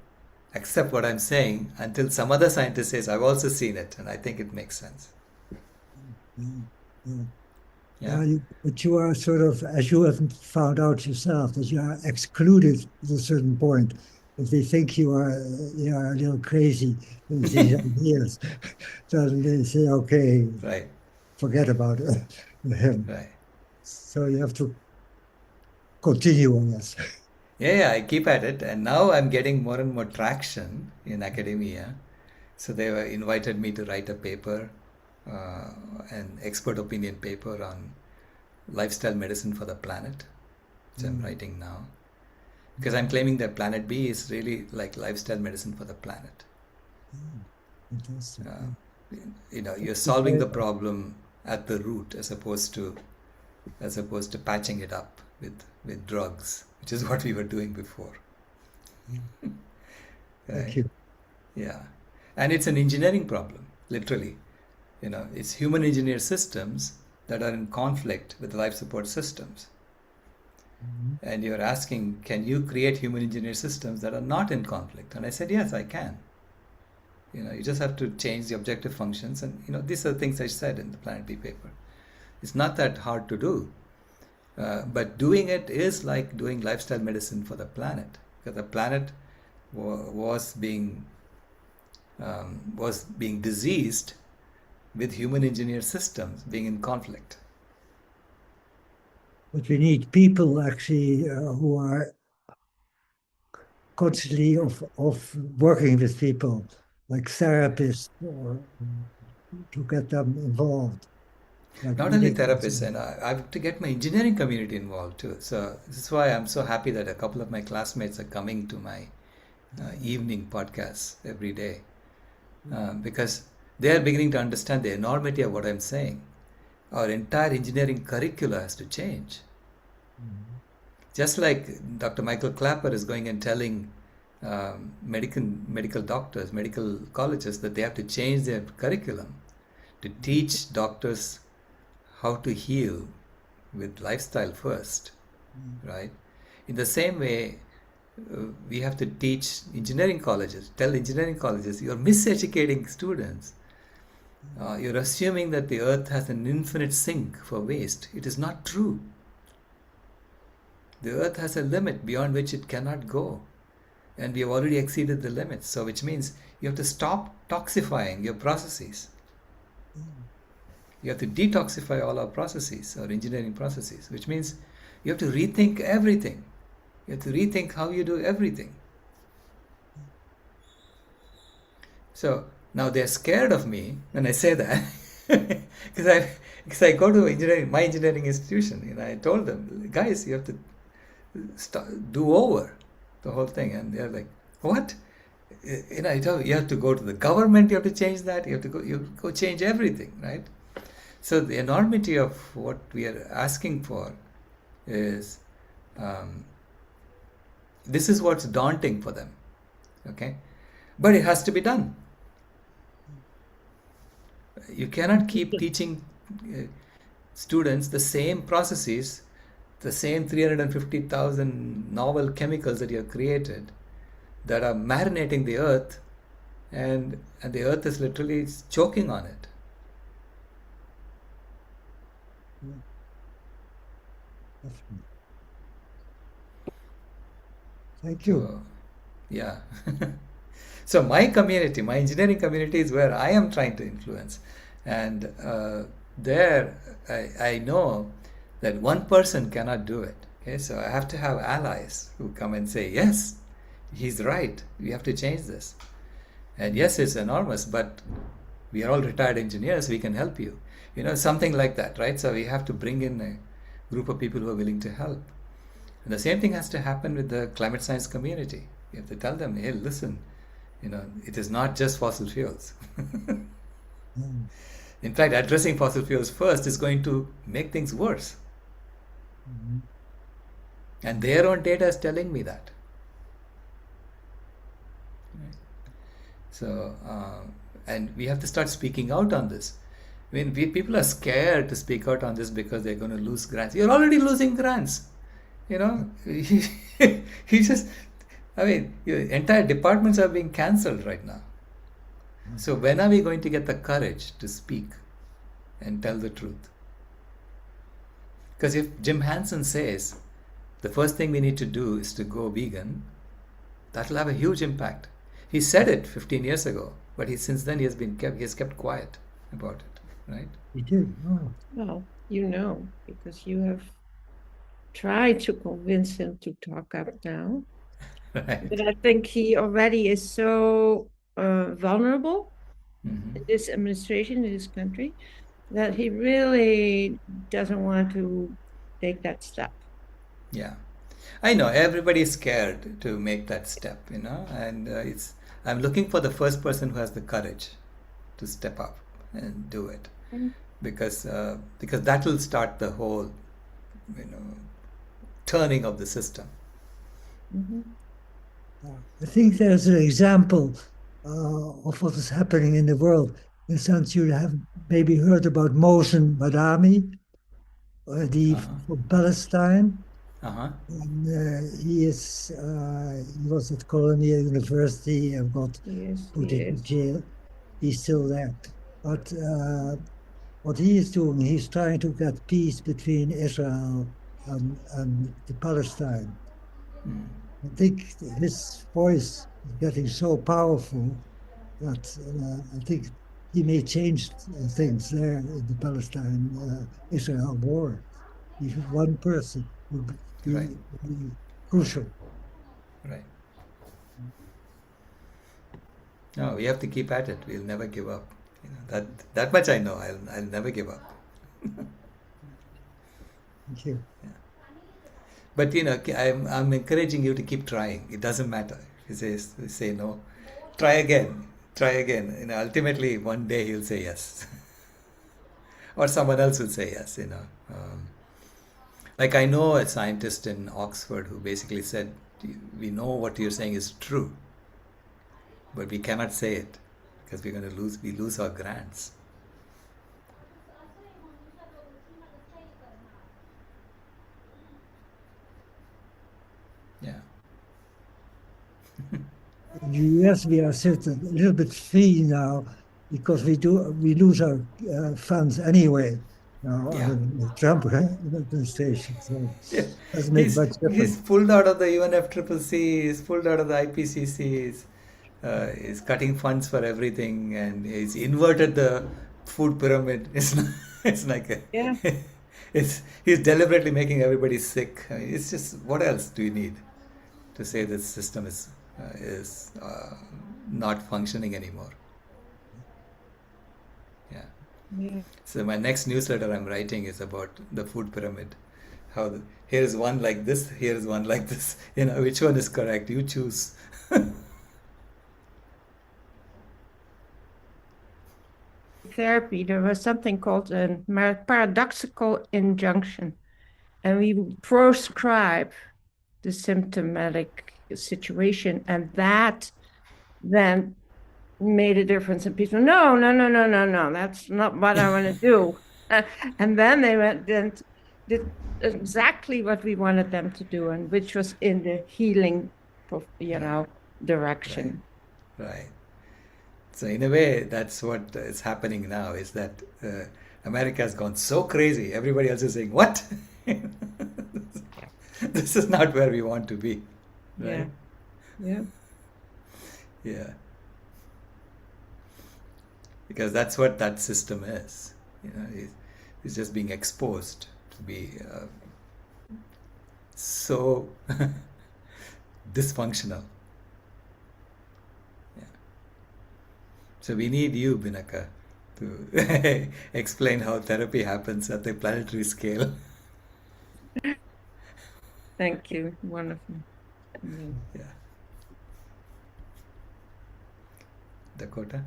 accept what I'm saying until some other scientist says, I've also seen it, and I think it makes sense. Yeah, but you are sort of, as you have found out yourself, that you are excluded at a certain point. If they think you are a little crazy with these ideas, then they say, okay, Right. forget about him. Right. So you have to continue on this. Yeah, I keep at it, and now I'm getting more and more traction in academia. So they were invited me to write a paper, an expert opinion paper on lifestyle medicine for the planet, which I'm writing now. Because I'm claiming that Planet B is really like lifestyle medicine for the planet. Fantastic. You're solving the problem at the root as opposed to patching it up with drugs, which is what we were doing before. Right? Thank you. Yeah. And it's an engineering problem, literally. It's human engineered systems that are in conflict with life support systems. And you're asking, can you create human engineered systems that are not in conflict? And I said, yes, I can. You just have to change the objective functions. And, these are the things I said in the Planet B paper. It's not that hard to do. But doing it is like doing lifestyle medicine for the planet. Because the planet was being diseased with human engineered systems being in conflict. But we need people actually who are constantly of working with people, like therapists, or to get them involved. Like Not only therapists, and I have to get my engineering community involved too. So this is why I'm so happy that a couple of my classmates are coming to my evening podcasts every day, because they are beginning to understand the enormity of what I'm saying. Our entire engineering curricula has to change. Just like Dr. Michael Clapper is going and telling medical doctors, medical colleges that they have to change their curriculum to teach doctors how to heal with lifestyle first, right? In the same way, we have to teach engineering colleges, tell engineering colleges, you're miseducating students. You're assuming that the earth has an infinite sink for waste. It is not true. The earth has a limit beyond which it cannot go. And we have already exceeded the limits. So which means you have to stop toxifying your processes. You have to detoxify all our processes, our engineering processes, which means you have to rethink everything. You have to rethink how you do everything. So now they're scared of me when I say that, because I go to my engineering institution, I told them, guys, you have to do over the whole thing, and they're like, what? I tell you have to go to the government, you have to change that, you have to go change everything, right? So the enormity of what we are asking for is, this is what's daunting for them, okay? But it has to be done. You cannot keep teaching students the same processes, the same 350,000 novel chemicals that you have created that are marinating the earth, and the earth is literally choking on it. Definitely. Thank you. So, yeah. So my community, my engineering community is where I am trying to influence. And there I know that one person cannot do it. Okay, so I have to have allies who come and say, yes, he's right. We have to change this. And yes, it's enormous, but we are all retired engineers. We can help you. You know, something like that, right? So we have to bring in a group of people who are willing to help. And the same thing has to happen with the climate science community. You have to tell them, hey, listen, you know, it is not just fossil fuels. In fact, addressing fossil fuels first is going to make things worse. And their own data is telling me that. So, and we have to start speaking out on this. I mean, people are scared to speak out on this because they're going to lose grants. You're already losing grants. You know, he just, I mean, your entire departments are being cancelled right now. So when are we going to get the courage to speak and tell the truth? Because if Jim Hansen says the first thing we need to do is to go vegan, that will have a huge impact. He said it 15 years ago, but since then he has kept quiet about it, right? He did. Oh. Well, you know, because you have tried to convince him to talk up now. Right. But I think he already is so vulnerable in this administration, in this country, that he really doesn't want to take that step. Yeah, I know everybody's scared to make that step, you know, and I'm looking for the first person who has the courage to step up and do it, because that will start the whole, you know, turning of the system. I think there's an example of what is happening in the world. In a sense, you have maybe heard about Mohsen Madami, from Palestine. And he was at Columbia University and got put in jail. He's still there. But what he is doing, he's trying to get peace between Israel and the Palestine. I think his voice is getting so powerful that I think he may change things there in the Palestine-Israel war. If one person would be crucial. Right. No, we have to keep at it. We'll never give up. You know, that much I know. I'll never give up. Thank you. Yeah. But you know, I'm encouraging you to keep trying. It doesn't matter. If you say no, try again. You know, ultimately one day he'll say yes, or someone else will say yes. You know, like I know a scientist in Oxford who basically said, "We know what you're saying is true, but we cannot say it because we're going to lose our grants." Yeah. In the US, we are certain a little bit free now because we lose our funds anyway. Now under the Trump administration, so doesn't make much difference. He's pulled out of the UNFCCC. He's pulled out of the IPCC. He's cutting funds for everything, and he's inverted the food pyramid. It's like he's deliberately making everybody sick. I mean, it's just, what else do you need to say this system is not functioning anymore? Yeah. So my next newsletter I'm writing is about the food pyramid. How here's one like this, here's one like this. You know, which one is correct? You choose. Therapy, there was something called a paradoxical injunction, and we proscribe the symptomatic situation, and that then made a difference. And people, no, that's not what I want to do. And then they went and did exactly what we wanted them to do, and which was in the healing, direction. Right. So in a way, that's what is happening now, is that America has gone so crazy. Everybody else is saying, what? This is not where we want to be. Right? Yeah. Yeah. Because that's what that system is. It's just being exposed to be so dysfunctional. Yeah. So we need you, Binaka, to explain how therapy happens at the planetary scale. Thank you. Wonderful. Yeah. Dakota?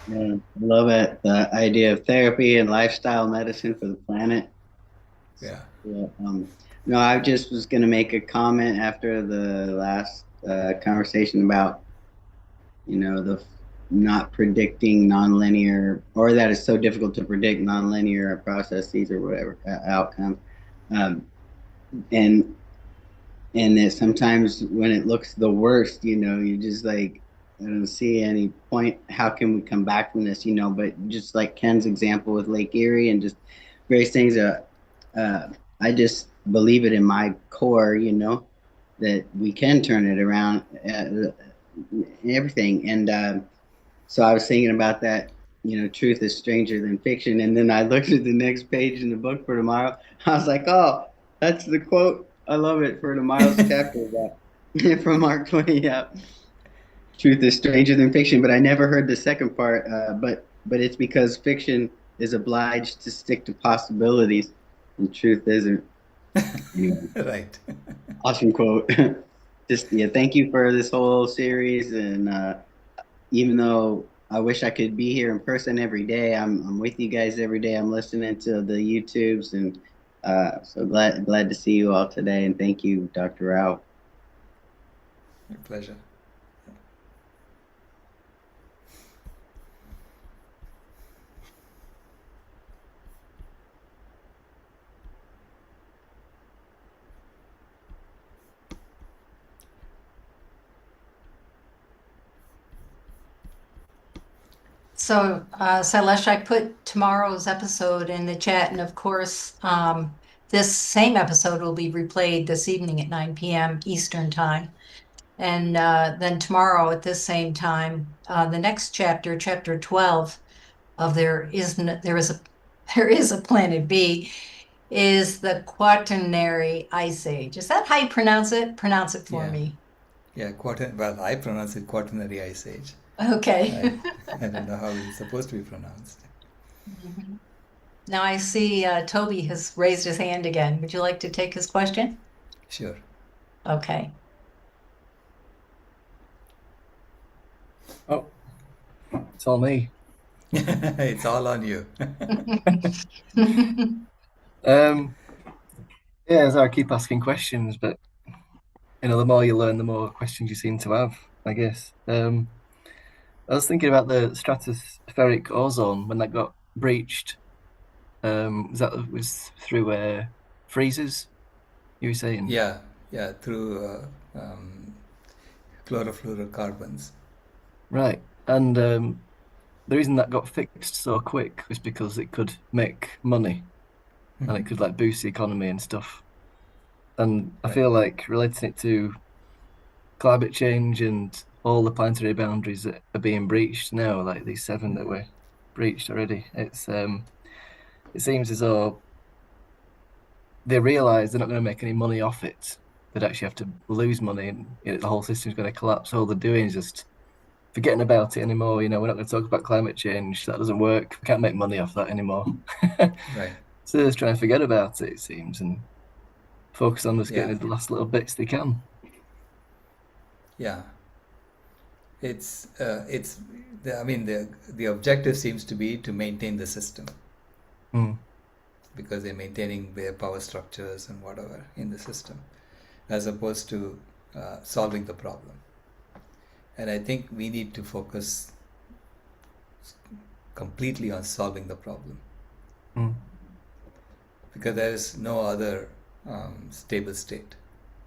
Yeah, I love it. The idea of therapy and lifestyle medicine for the planet. Yeah. Yeah, no, I just was going to make a comment after the last conversation about, the not predicting nonlinear, or that it's so difficult to predict nonlinear processes or whatever outcomes. Um, and that sometimes when it looks the worst, you just like, I don't see any point. How can we come back from this? But just like Ken's example with Lake Erie and just various things, I just believe it in my core, that we can turn it around, everything. And so I was thinking about that, truth is stranger than fiction. And then I looked at the next page in the book for tomorrow. I was like, oh, that's the quote. I love it for tomorrow's chapter from Mark 20. Yeah. Truth is stranger than fiction, but I never heard the second part. But it's because fiction is obliged to stick to possibilities, and truth isn't. Anyway, Right. awesome quote. Just thank you for this whole series, and even though I wish I could be here in person every day, I'm with you guys every day. I'm listening to the YouTubes, and so glad to see you all today, and thank you, Dr. Rao. My pleasure. So, Sailesh, I put tomorrow's episode in the chat, and of course, this same episode will be replayed this evening at 9 p.m. Eastern Time. And then tomorrow at this same time, the next chapter, chapter 12 of there is a Planet B, is the Quaternary Ice Age. Is that how you pronounce it? Pronounce it for Yeah. me. Yeah, well, I pronounce it Quaternary Ice Age. Okay. I don't know how it's supposed to be pronounced. Mhm. Now I see Toby has raised his hand again. Would you like to take his question? Sure. Okay. Oh, it's all me. It's all on you. Yeah, so I keep asking questions, but the more you learn, the more questions you seem to have, I guess. I was thinking about the stratospheric ozone when that got breached. Was through freezes, you were saying? Yeah, through chlorofluorocarbons. Right. And the reason that got fixed so quick was because it could make money and it could like boost the economy and stuff. And I feel like relating it to climate change and all the planetary boundaries that are being breached now, like these 7 that were breached already, it seems as though they realize they're not going to make any money off it. They'd actually have to lose money, and the whole system's going to collapse. All they're doing is just forgetting about it anymore. We're not going to talk about climate change. That doesn't work. We can't make money off that anymore. Right. So they're just trying to forget about it seems, and focus on just getting the last little bits they can. Yeah. The objective seems to be to maintain the system. Because they're maintaining their power structures and whatever in the system, as opposed to solving the problem. And I think we need to focus completely on solving the problem. Because there is no other stable state.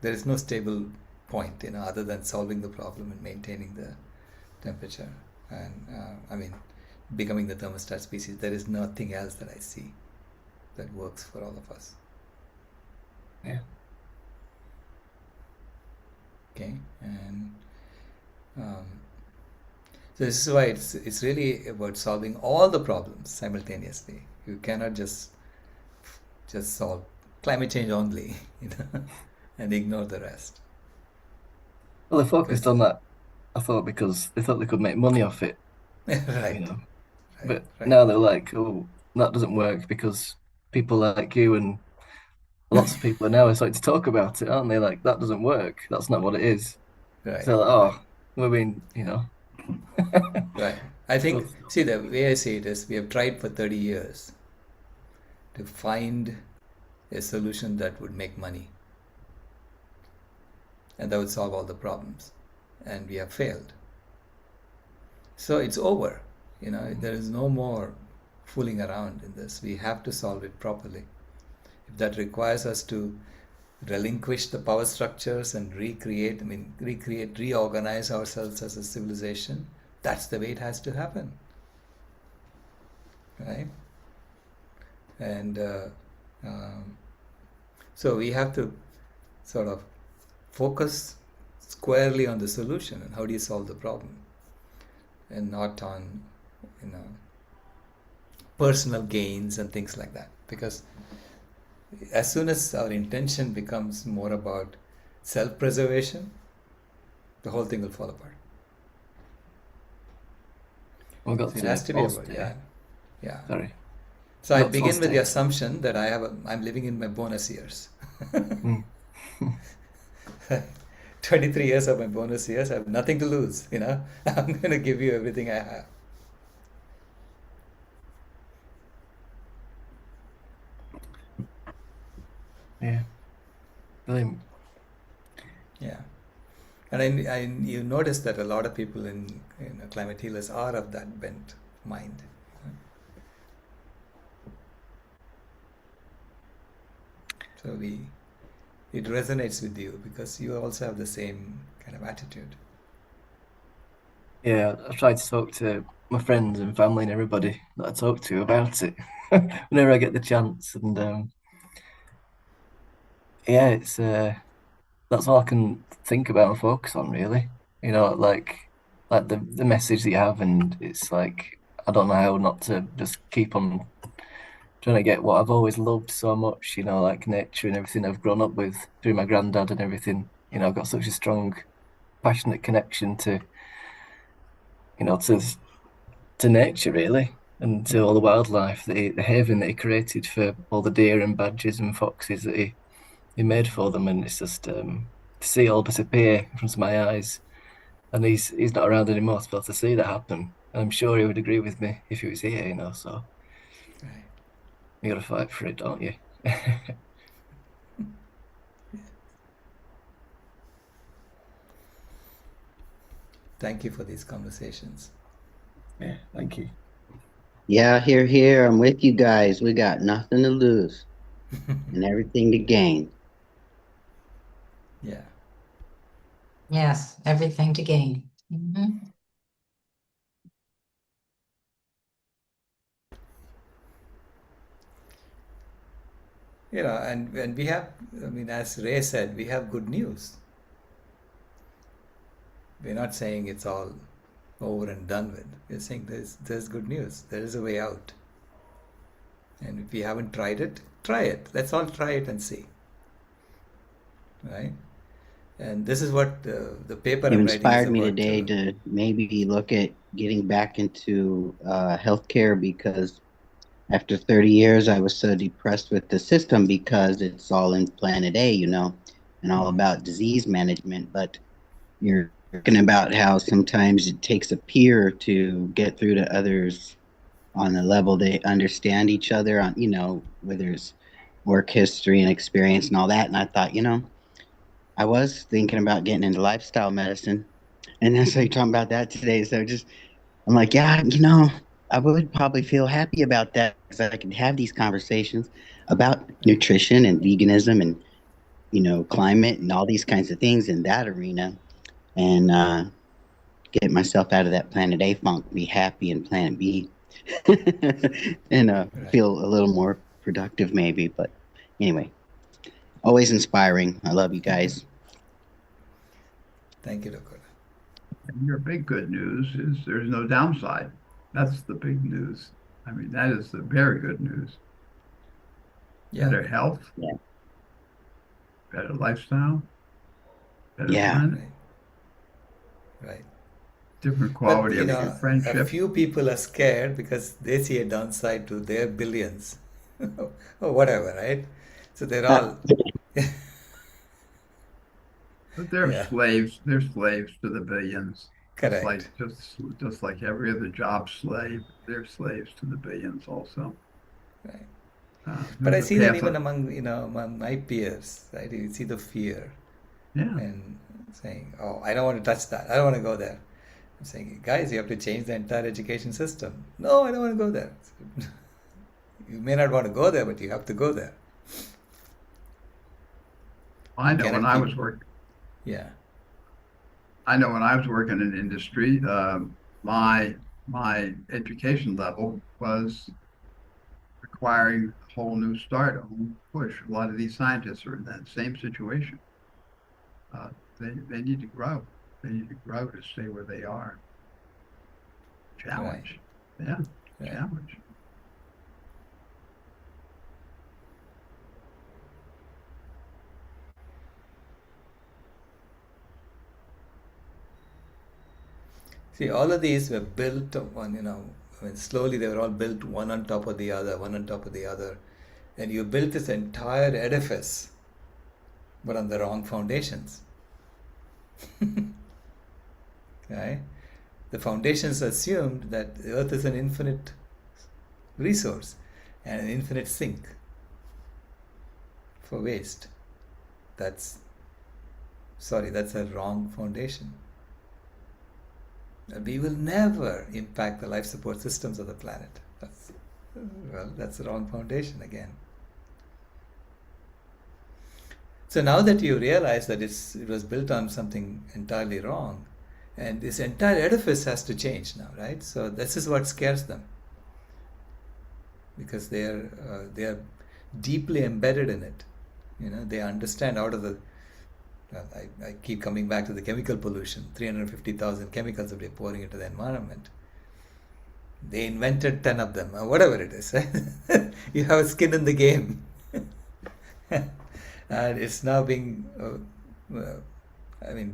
There is no stable point, other than solving the problem and maintaining the temperature and becoming the thermostat species. There is nothing else that I see that works for all of us. Yeah. Okay, and so this is why it's really about solving all the problems simultaneously. You cannot just solve climate change only, and ignore the rest. Well, they focused on that, I thought, because they thought they could make money off it. Right. But now they're like, oh, that doesn't work because people like you and lots of people are now starting to talk about it, aren't they? Like, that doesn't work. That's not what it is. Right. So, like, oh, I mean, Right. I think, see, the way I see it is we have tried for 30 years to find a solution that would make money and that would solve all the problems, and we have failed. So it's over. There is no more fooling around in this. We have to solve it properly. If that requires us to relinquish the power structures and reorganize ourselves as a civilization, that's the way it has to happen. Right? And so we have to sort of focus squarely on the solution and how do you solve the problem, and not on personal gains and things like that. Because as soon as our intention becomes more about self-preservation, the whole thing will fall apart. So it has to be about, yeah. Sorry. So I begin with the assumption that I'm living in my bonus years. 23 years of my bonus years, I have nothing to lose. I'm going to give you everything I have. Yeah. Brilliant. Yeah. And you notice that a lot of people in climate healers are of that bent mind. So it resonates with you because you also have the same kind of attitude. Yeah, I tried to talk to my friends and family and everybody that I talk to about it whenever I get the chance, and yeah, it's that's all I can think about and focus on, really. Like the message that you have, and it's like I don't know how not to just keep on trying to get what I've always loved so much, like nature and everything I've grown up with through my granddad and everything. I've got such a strong, passionate connection to nature, really, and to all the wildlife, the haven that he created for all the deer and badgers and foxes that he made for them. And it's just to see it all disappear in front of my eyes, and he's not around anymore to be able to see that happen. And I'm sure he would agree with me if he was here, so you gotta fight for it, don't you? Thank you for these conversations. Yeah, thank you. Yeah, here. I'm with you guys. We got nothing to lose and everything to gain. Yeah. Yes, everything to gain. Mm-hmm. And we have, as Ray said, we have good news. We're not saying it's all over and done with. We're saying there's good news. There is a way out. And if you haven't tried it, try it. Let's all try it and see. Right? And this is what the paper You I'm writing inspired is me about, today to maybe look at getting back into healthcare, because after 30 years, I was so depressed with the system because it's all in Planet A, and all about disease management. But you're talking about how sometimes it takes a peer to get through to others on the level they understand each other on, where there's work history and experience and all that. And I thought, I was thinking about getting into lifestyle medicine. And then so you're talking about that today. So I'm like, yeah, I would probably feel happy about that because I could have these conversations about nutrition and veganism and climate and all these kinds of things in that arena, and get myself out of that Planet A funk, be happy in Planet B, and feel a little more productive maybe. But anyway, always inspiring. I love you guys. Thank you, Dakota. And your big good news is there's no downside. That's the big news. I mean, that is the very good news. Yeah. Better health, Yeah. better lifestyle, better Yeah. planet, Right. different quality But, of a friendship. few people are scared because they see a downside to their billions or whatever, right? So they're all, But they're yeah, slaves. They're slaves to the billions. correct. Just like every other job slave, they're slaves to the billions also. Right. But I There's a see that path even of, among my peers, right? You see the fear yeah. and saying, "Oh, I don't want to touch that. I don't want to go there." I'm saying, guys, you have to change the entire education system. No, I don't want to go there. You may not want to go there, but you have to go there. I You know when cannot I keep, was working. yeah, I know when I was working in industry, my my education level was requiring a whole new start, a whole new push. A lot of these scientists are in that same situation. Uh, they need to grow. They need to grow to stay where they are. Challenge. Yeah, right. challenge. See, all of these were built on, I mean, slowly they were all built one on top of the other, one on top of the other. And you built this entire edifice, but on the wrong foundations. Okay? The foundations assumed that the earth is an infinite resource and an infinite sink for waste. That's a wrong foundation. We will never impact the life support systems of the planet. That's the wrong foundation again. So now that you realize that it was built on something entirely wrong, and this entire edifice has to change now, right? So this is what scares them, because they are deeply embedded in it. They understand out of the. I keep coming back to the chemical pollution. 350,000 chemicals that we're pouring into the environment. They invented 10 of them, or whatever it is. You have a skin in the game. And it's now being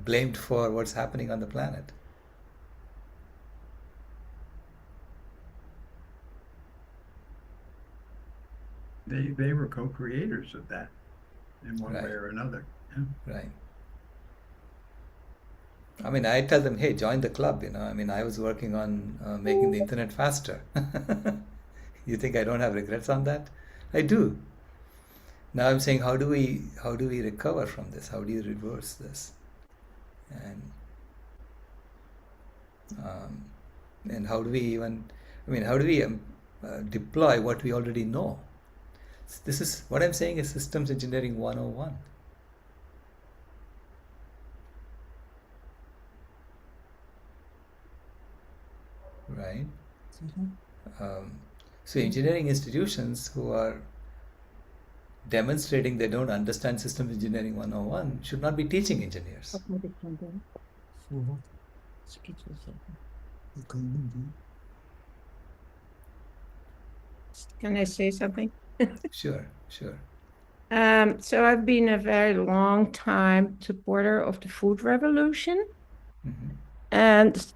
blamed for what's happening on the planet. They were co-creators of that in one Right. way or another. Yeah. Right. I mean, I tell them, hey, join the club. I was working on making the internet faster. You think I don't have regrets on that? I do. Now I'm saying, how do we recover from this? How do you reverse this? And how do we even, how do we deploy what we already know? This is what I'm saying is systems engineering 101. Right? So engineering institutions who are demonstrating they don't understand systems engineering 101 should not be teaching engineers. Can I say something? Sure. So I've been a very long time supporter of the food revolution, and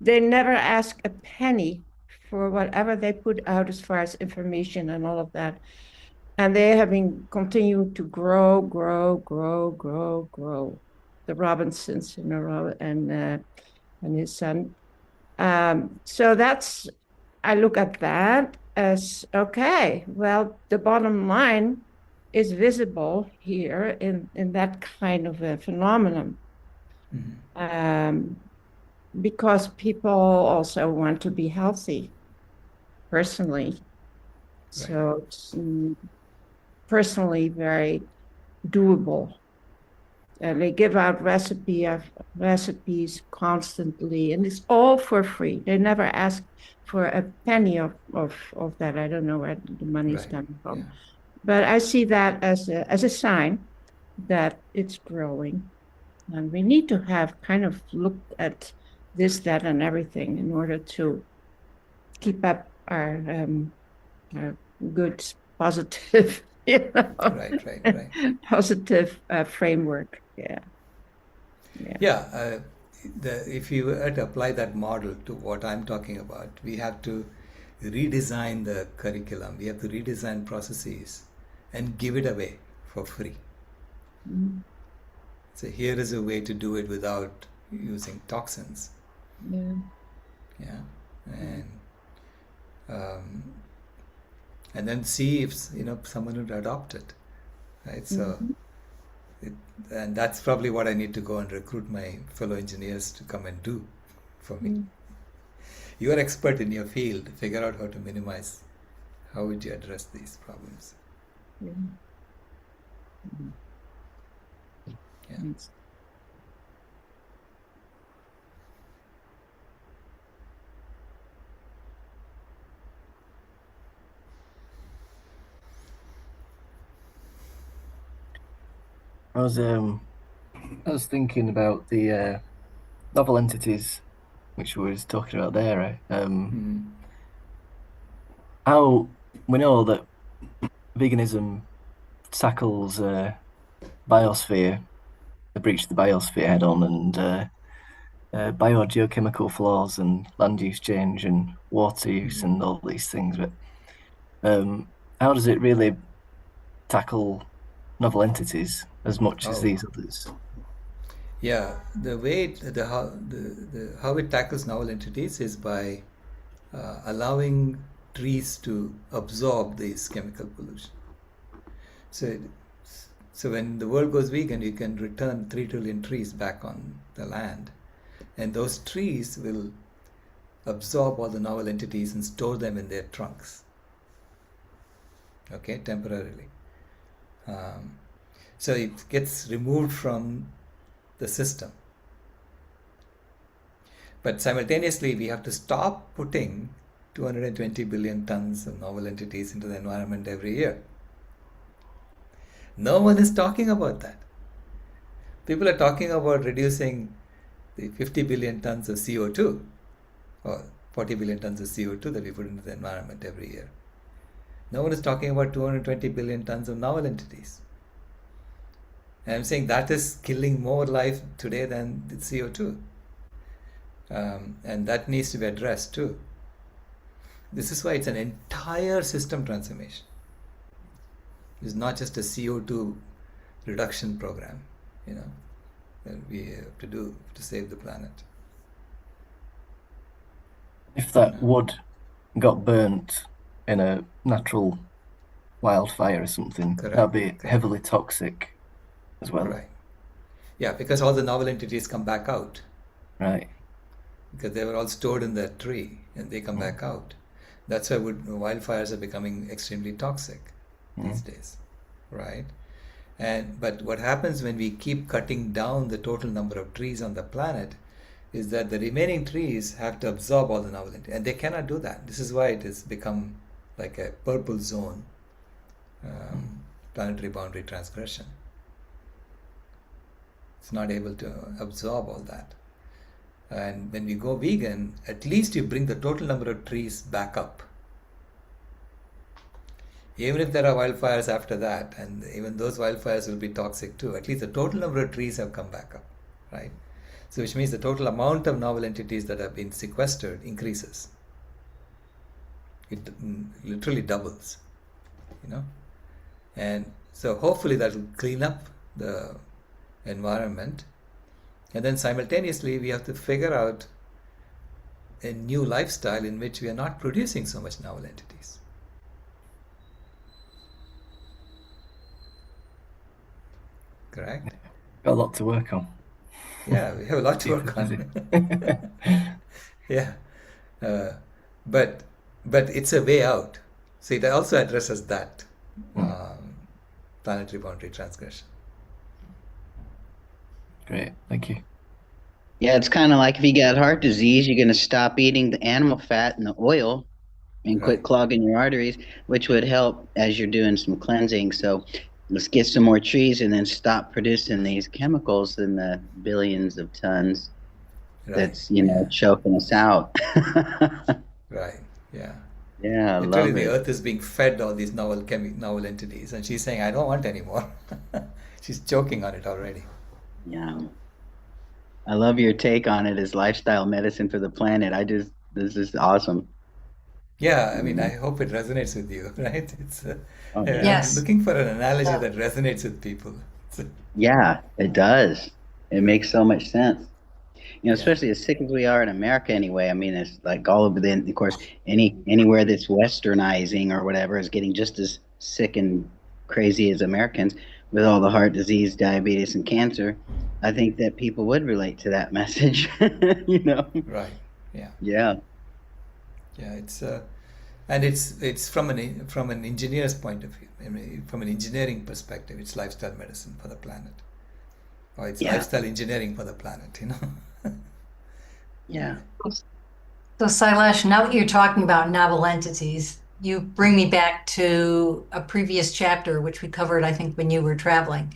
they never ask a penny for whatever they put out as far as information and all of that. And they have been continuing to grow. The Robinsons in a row and his son. So I look at that as, okay, well, the bottom line is visible here in that kind of a phenomenon. Because people also want to be healthy personally. So it's personally very doable. And they give out recipes constantly, and it's all for free. They never ask for a penny of that. I don't know where the money's Right. coming from. Yeah. But I see that as a sign that it's growing. And we need to have kind of looked at this, that, and everything in order to keep up our good, positive, Right. positive framework. Yeah. Yeah. If you were to apply that model to what I'm talking about, we have to redesign the curriculum. We have to redesign processes and give it away for free. Mm. So here is a way to do it without using toxins. Yeah. Yeah. And then see if someone would adopt it, right? So and that's probably what I need to go and recruit my fellow engineers to come and do for me. You are expert in your field. Figure out how to minimize. How would you address these problems? Yeah. Yeah. Thanks. I was thinking about the novel entities, which we were talking about there. Right? How we know that veganism tackles biosphere, the breach of the biosphere head on, and biogeochemical flaws and land use change and water use and all these things. But how does it really tackle novel entities as much as these others? Yeah, the way how it tackles novel entities is by allowing trees to absorb this chemical pollution. So when the world goes vegan, you can return 3 trillion trees back on the land, and those trees will absorb all the novel entities and store them in their trunks. Okay, temporarily. So it gets removed from the system. But simultaneously, we have to stop putting 220 billion tons of novel entities into the environment every year. No one is talking about that. People are talking about reducing the 50 billion tons of CO2 or 40 billion tons of CO2 that we put into the environment every year. No one is talking about 220 billion tons of novel entities. And I'm saying that is killing more life today than the CO2. And that needs to be addressed too. This is why it's an entire system transformation. It's not just a CO2 reduction program, that we have to do to save the planet. If that wood got burnt in a natural wildfire or something, that'd be heavily toxic as well. Right. Yeah, because all the novel entities come back out. Right. Because they were all stored in that tree and they come back out. That's why wildfires are becoming extremely toxic these days, right? But what happens when we keep cutting down the total number of trees on the planet is that the remaining trees have to absorb all the novel entities, and they cannot do that. This is why it has become like a purple zone, planetary boundary transgression. It's not able to absorb all that. And when we go vegan, at least you bring the total number of trees back up. Even if there are wildfires after that, and even those wildfires will be toxic too, at least the total number of trees have come back up, right? So which means the total amount of novel entities that have been sequestered increases. It literally doubles, And so hopefully that will clean up the environment. And then simultaneously, we have to figure out a new lifestyle in which we are not producing so much novel entities. Correct? Got a lot to work on. Yeah, we have a lot to work on. Yeah. But it's a way out. So it also addresses that planetary boundary transgression. Great, thank you. Yeah, it's kind of like if you got heart disease, you're going to stop eating the animal fat and the oil and quit Right. clogging your arteries, which would help as you're doing some cleansing. So let's get some more trees and then stop producing these chemicals in the billions of tons Right. that's, Yeah. choking us out. Right. Yeah. Yeah, I Literally, love the it. Earth is being fed all these novel entities, and she's saying, "I don't want any more." She's choking on it already. Yeah. I love your take on it as lifestyle medicine for the planet. This is awesome. Yeah, I mean, I hope it resonates with you, right? Oh, yeah. I'm Yes. looking for an analogy Yeah. that resonates with people. Yeah, it does. It makes so much sense. Yeah. Especially as sick as we are in America anyway. I mean, it's like all over of course, anywhere that's westernizing or whatever is getting just as sick and crazy as Americans with all the heart disease, diabetes, and cancer. I think that people would relate to that message, you know? Right. Yeah. Yeah. Yeah. And it's from an engineer's point of view. I mean, from an engineering perspective, it's lifestyle medicine for the planet, or it's Yeah. lifestyle engineering for the planet. Yeah. So, Sailesh, now that you're talking about novel entities, you bring me back to a previous chapter, which we covered, I think, when you were traveling,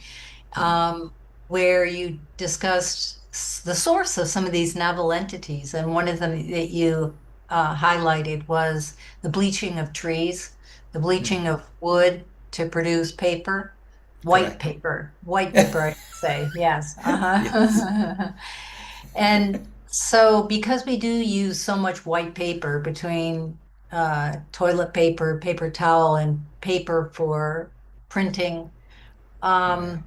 where you discussed the source of some of these novel entities. And one of them that you highlighted was the bleaching of trees, the bleaching of wood to produce paper, Correct. white paper, I should say, yes. Yes. Uh-huh. And so, because we do use so much white paper between toilet paper, paper towel, and paper for printing, Right.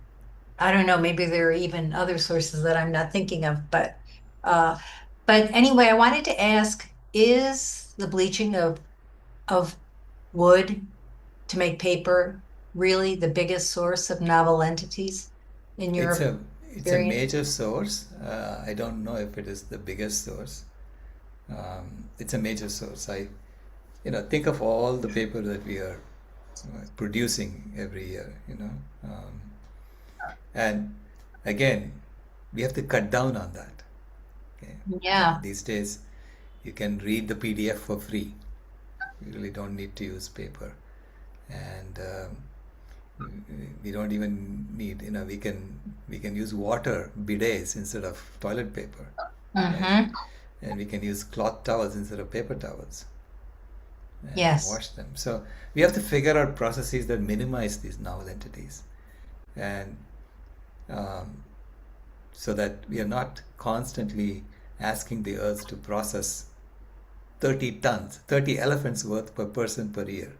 I don't know, maybe there are even other sources that I'm not thinking of, uh, but anyway, I wanted to ask, is the bleaching of wood to make paper really the biggest source of novel entities in It's your a it's a experience? major source. I don't know if it is the biggest source. It's a major source. Think of all the paper that we are producing every year. And again, we have to cut down on that. Okay? Yeah. These days, you can read the PDF for free. You really don't need to use paper, and we don't even need. We can use water bidets instead of toilet paper, right? Mm-hmm. And we can use cloth towels instead of paper towels and Yes. wash them. So we have to figure out processes that minimize these novel entities, and so that we are not constantly asking the earth to process 30 elephants worth per person per year.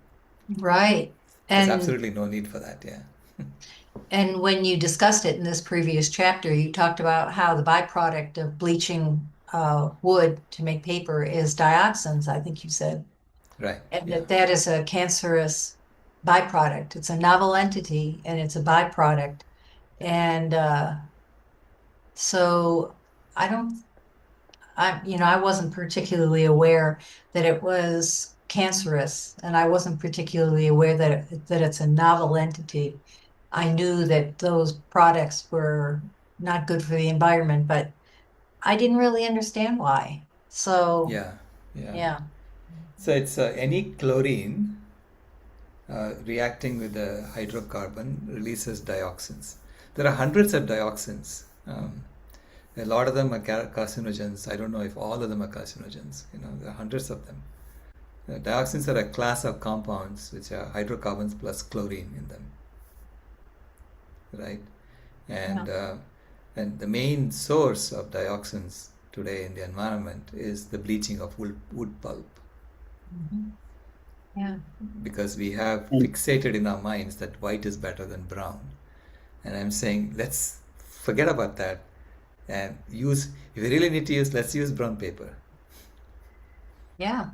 Right. There's And absolutely no need for that. Yeah. and when you discussed it in this previous chapter, you talked about how the byproduct of bleaching wood to make paper is dioxins, I think you said, Right. and Yeah. that is a cancerous byproduct. It's a novel entity and it's a byproduct. And so I don't, I wasn't particularly aware that it was cancerous, and I wasn't particularly aware that it's a novel entity. I knew that those products were not good for the environment, but I didn't really understand why. So, Yeah. Yeah. yeah. So it's any chlorine reacting with a hydrocarbon releases dioxins. There are hundreds of dioxins. A lot of them are carcinogens. I don't know if all of them are carcinogens. There are hundreds of them. Dioxins are a class of compounds which are hydrocarbons plus chlorine in them, right? And the main source of dioxins today in the environment is the bleaching of wood pulp, Yeah. because we have fixated in our minds that white is better than brown. And I'm saying, let's forget about that and if we really need to let's use brown paper, Yeah.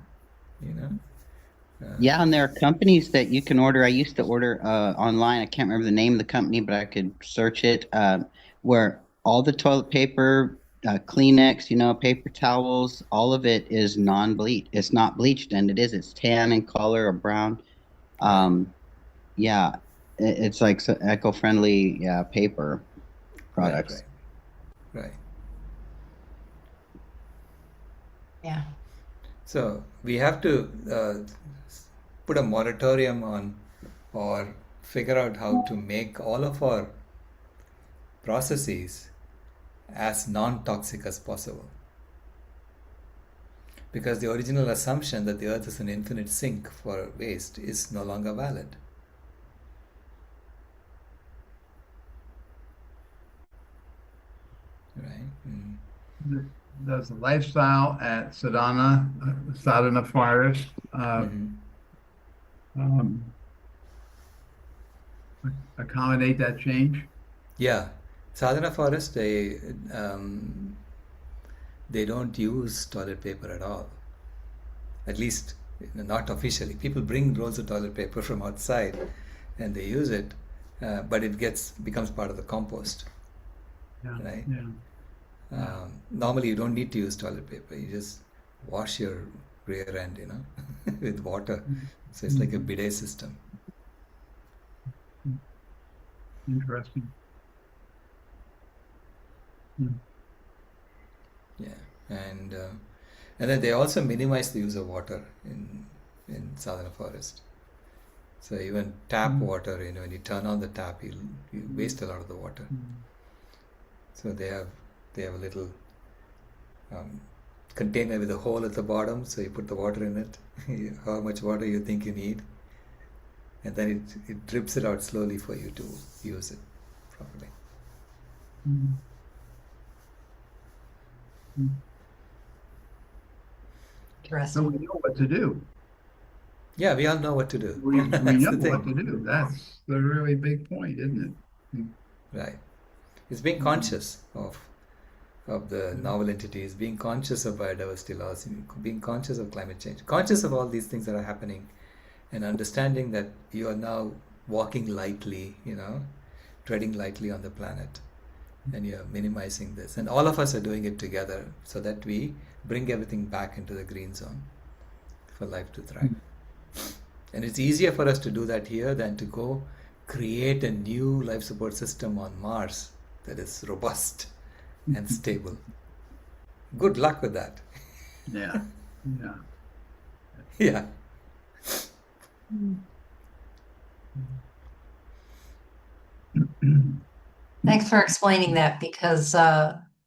Yeah, and there are companies that you can order. I used to order online. I can't remember the name of the company, but I could search it. Where all the toilet paper, Kleenex, paper towels, all of it is non-bleach. It's not bleached, and it's tan in color or brown. Yeah, it's like eco-friendly, paper products. Right. Right. Yeah. So we have to put a moratorium on, or figure out how to make all of our processes as non-toxic as possible. Because the original assumption that the earth is an infinite sink for waste is no longer valid. Right? Does the lifestyle at Sadhana Forest accommodate that change? Yeah. Sadhana Forest, they don't use toilet paper at all. At least not officially. People bring rolls of toilet paper from outside and they use it, but it becomes part of the compost. Yeah. Right? Yeah. Normally you don't need to use toilet paper. You just wash your rear end, with water. So it's like a bidet system. Interesting. Yeah, and then they also minimize the use of water in Southern Forest. So even tap water, when you turn on the tap, you waste a lot of the water. So they have a little container with a hole at the bottom. So you put the water in it, how much water you think you need, and then it drips it out slowly for you to use it properly. So we know what to do. Yeah, we all know what to do. We That's know the thing. what to do. That's the really big point, isn't it? Right. It's being conscious of the novel entities, being conscious of biodiversity loss, being conscious of climate change, conscious of all these things that are happening, and understanding that you are now walking lightly, treading lightly on the planet, and you're minimizing this. And all of us are doing it together so that we bring everything back into the green zone for life to thrive. And it's easier for us to do that here than to go create a new life support system on Mars that is robust and stable. Good luck with that. Yeah. Yeah. Thanks for explaining that because,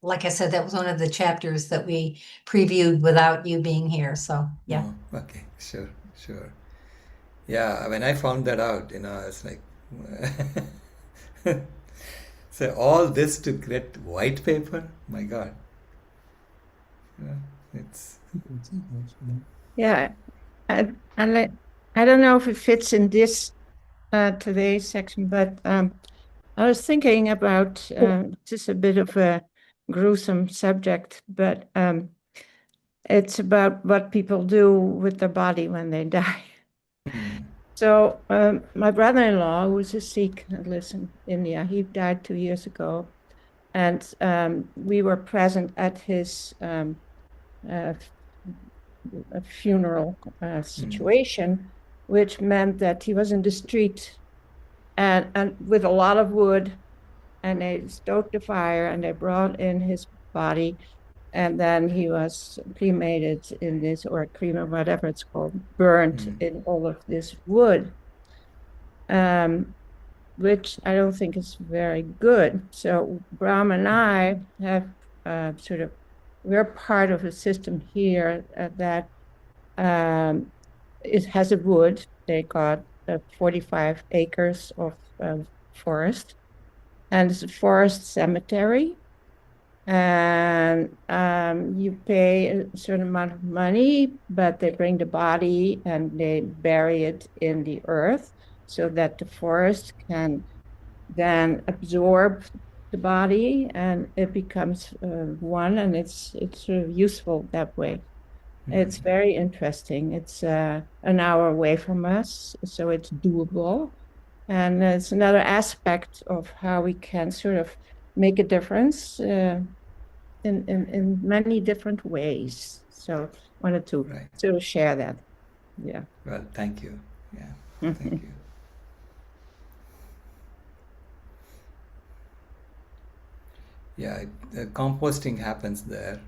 like I said, that was one of the chapters that we previewed without you being here. So, yeah. Oh, okay, sure. Yeah, when I found that out, it's like, so all this to get white paper? My God. It's. Yeah, I don't know if it fits in this today's section, but I was thinking about just a bit of a gruesome subject, but it's about what people do with their body when they die. So my brother-in-law, who was a Sikh and lives in India, he died 2 years ago, and we were present at his funeral situation, which meant that he was in the street and with a lot of wood, and they stoked the fire and they brought in his body, and then he was cremated in this, or whatever it's called, burnt in all of this wood, which I don't think is very good. So Brahm and I have we're part of a system here that it has a wood. They got 45 acres of forest, and it's a forest cemetery. And you pay a certain amount of money, but they bring the body and they bury it in the earth so that the forest can then absorb the body and it becomes one, and it's sort of useful that way. It's very interesting. It's an hour away from us, so it's doable. And it's another aspect of how we can sort of make a difference in many different ways. So wanted to sort of share that. Yeah. Well, thank you. Yeah, thank you. composting happens there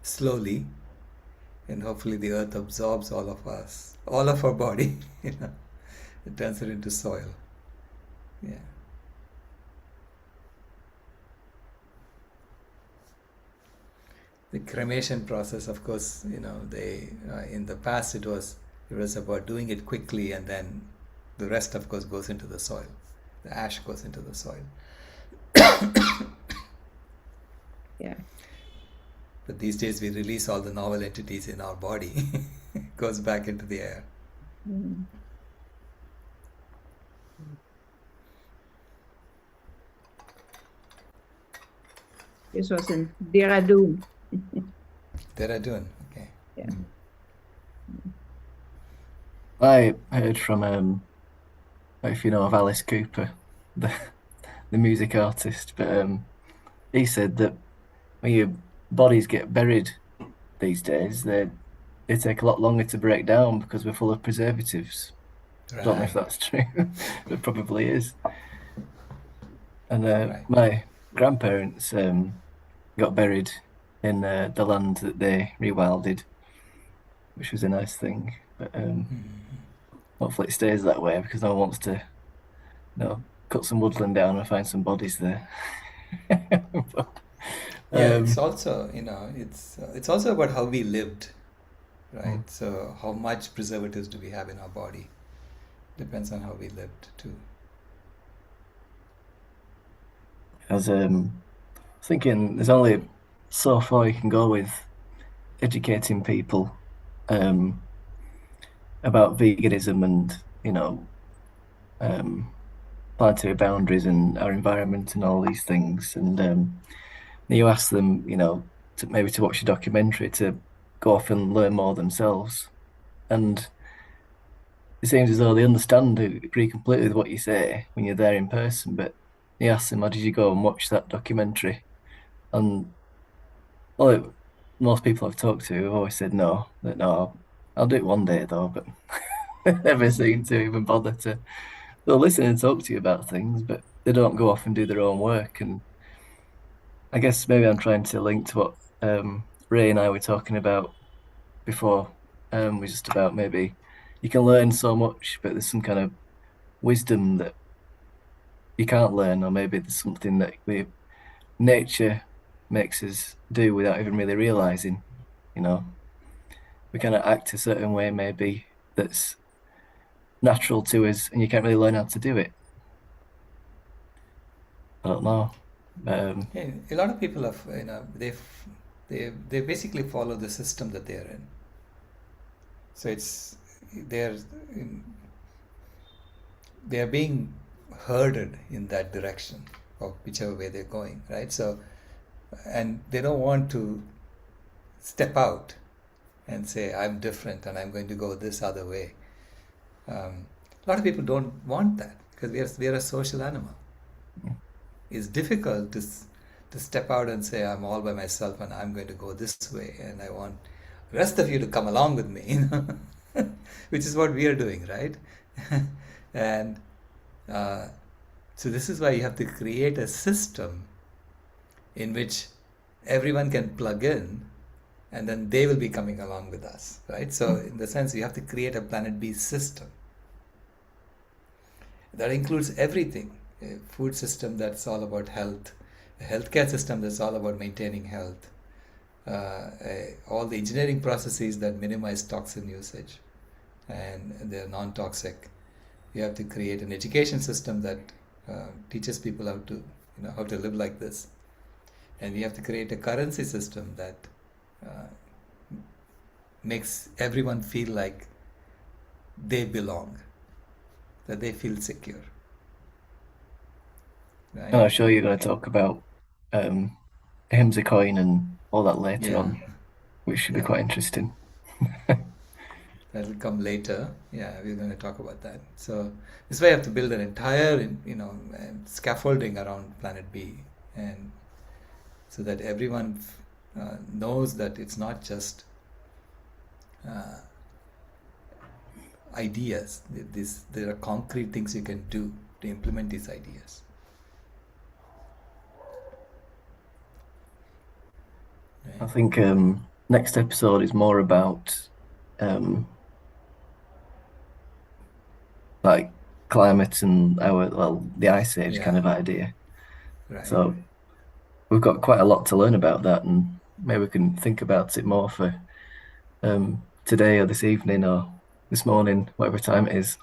slowly, and hopefully the earth absorbs all of our body. It turns it into soil. Yeah. The cremation process, of course, they in the past it was about doing it quickly, and then the rest, of course, goes into the soil. The ash goes into the soil. Yeah. But these days we release all the novel entities in our body. It goes back into the air. Mm. This was in Dehradun. Dehradun, okay. Yeah. I heard from if you know of Alice Cooper, the music artist, but he said that when your bodies get buried these days, they take a lot longer to break down because we're full of preservatives. I don't know if that's true. It probably is. And my grandparents got buried in the land that they rewilded, which was a nice thing. But hopefully it stays that way, because no one wants to, cut some woodland down and find some bodies there. But, it's also, it's also about how we lived, right? So how much preservatives do we have in our body? Depends on how we lived too. As thinking, there's only so far you can go with educating people about veganism and planetary boundaries and our environment and all these things. And you ask them, to watch a documentary, to go off and learn more themselves. And it seems as though they understand, agree completely with what you say when you're there in person. But you ask them, how did you go and watch that documentary? And most people I've talked to have always said no, I'll do it one day though, but they never seem to even bother to. They'll listen and talk to you about things, but they don't go off and do their own work. And I guess maybe I'm trying to link to what Ray and I were talking about before. Was just about maybe you can learn so much, but there's some kind of wisdom that you can't learn, or maybe there's something that nature makes us do without even really realizing. We kind of act a certain way, maybe that's natural to us, and you can't really learn how to do it. I don't know. A lot of people have, they basically follow the system that they're in. So they're being herded in that direction, or whichever way they're going, right? So, and they don't want to step out and say, I'm different and I'm going to go this other way. A lot of people don't want that, because we are a social animal. It's difficult to step out and say, I'm all by myself and I'm going to go this way, and I want the rest of you to come along with me, which is what we are doing, right? And so this is why you have to create a system in which everyone can plug in, and then they will be coming along with us, right? So in the sense, you have to create a Planet B system. That includes everything. A food system that's all about health, a healthcare system that's all about maintaining health, all the engineering processes that minimize toxin usage and they're non-toxic. You have to create an education system that teaches people how to live like this. And we have to create a currency system that makes everyone feel like they belong, that they feel secure. Right? And I'm sure you're going to talk about Himsa coin and all that later on, which should be quite interesting. That'll come later. Yeah, we're going to talk about that. So this way, I have to build an entire, scaffolding around Planet B, and so that everyone knows that it's not just ideas. There are concrete things you can do to implement these ideas. I think next episode is more about like climate and the ice age kind of idea. Right. So we've got quite a lot to learn about that, and maybe we can think about it more for today or this evening or this morning, whatever time it is,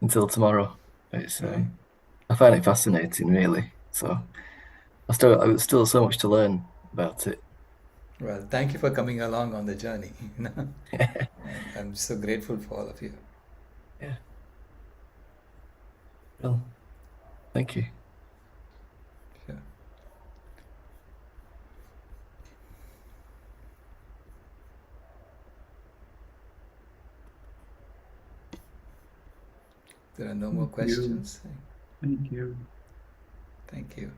until tomorrow. It's I find it fascinating, really. So I've still so much to learn about it. Well, thank you for coming along on the journey. I'm so grateful for all of you. Yeah. Well, thank you. Sure. There are no more Thank you. questions. Thank you. Thank you.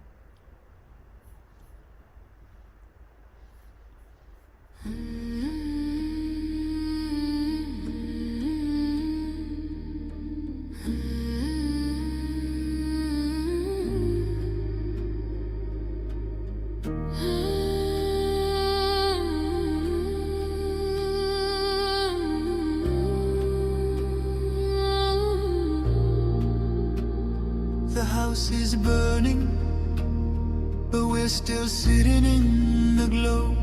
The house is burning, but we're still sitting in the glow.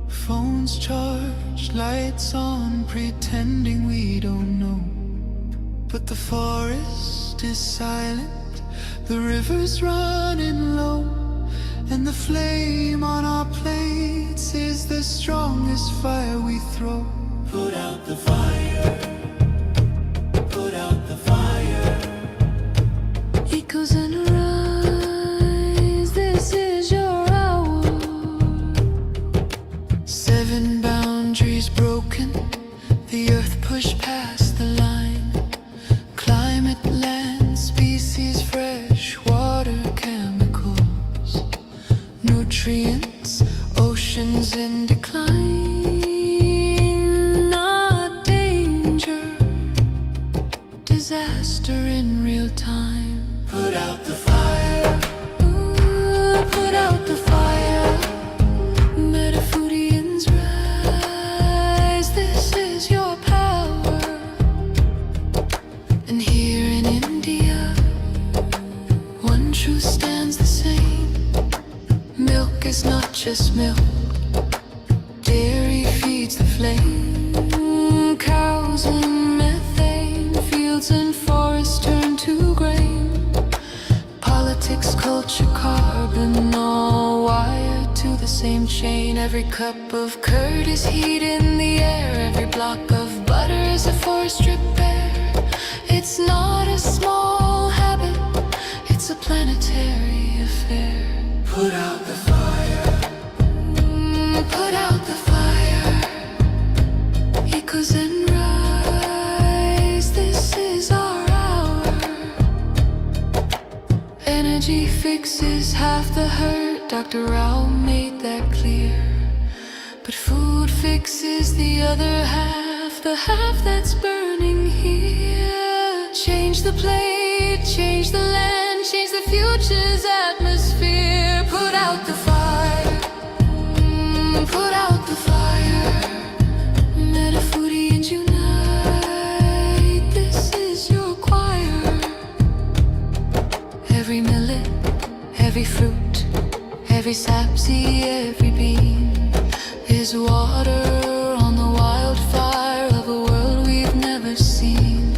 Phones charged, lights on, pretending we don't know. But the forest is silent, the river's running low, and the flame on our plates is the strongest fire we throw. Put out the fire, put out the fire. Echoes and rise, this is your hour. 7 boundaries broken, the earth pushed past the line. Climate, land, species, fresh water, chemicals, nutrients, oceans in decline. Not danger, disaster in real time. Put out the fire, ooh, put out the fire. Metafoodians rise, this is your power. And here in India, one truth stands the same. Milk is not just milk, dairy feeds the flame. Cows and methane, fields and forests turn to grain. Politics, culture, carbon, all wired to the same chain. Every cup of curd is heat in the air, every block of butter is a forest repair. It's not a small habit, it's a planetary affair. Put out the fire, put out the fire. Echoes and rise, this is our hour. Energy fixes half the hurt, Dr. Rao made that clear. But food fixes the other half, the half that's burning here. Change the plate, change the land, change the future's atmosphere. Put out the fire, put out the fire. Metafoodians unite, this is your choir. Every millet, every fruit, every sapseed, every bean is water on the wildfire of a world we've never seen.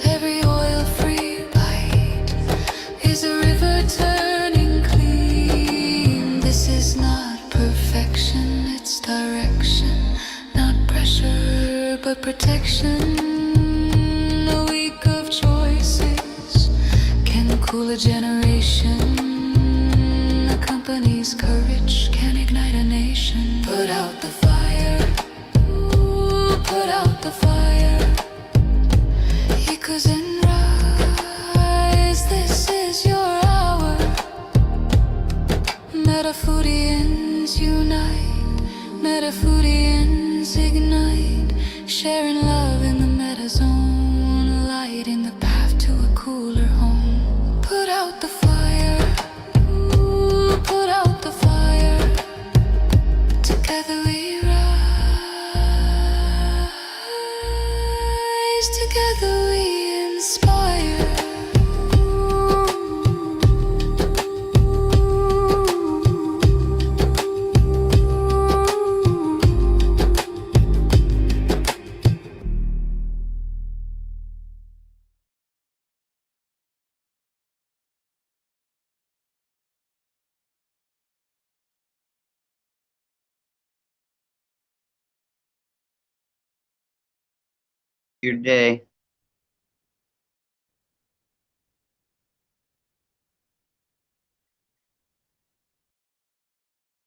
Every oil-free bite is a river turning clean. This is not perfection, it's direction. Not pressure, but protection. A week of choices can cool a generation. A company's courage can ignite a nation. Put out the fire, ooh, put out the fire. Echoes and rise, this is your hour. Metafoodians unite, Metafoodians ignite, sharing love in the metazone, lighting the path to a cooler home. Put out the fire, ooh, put out the fire. your day.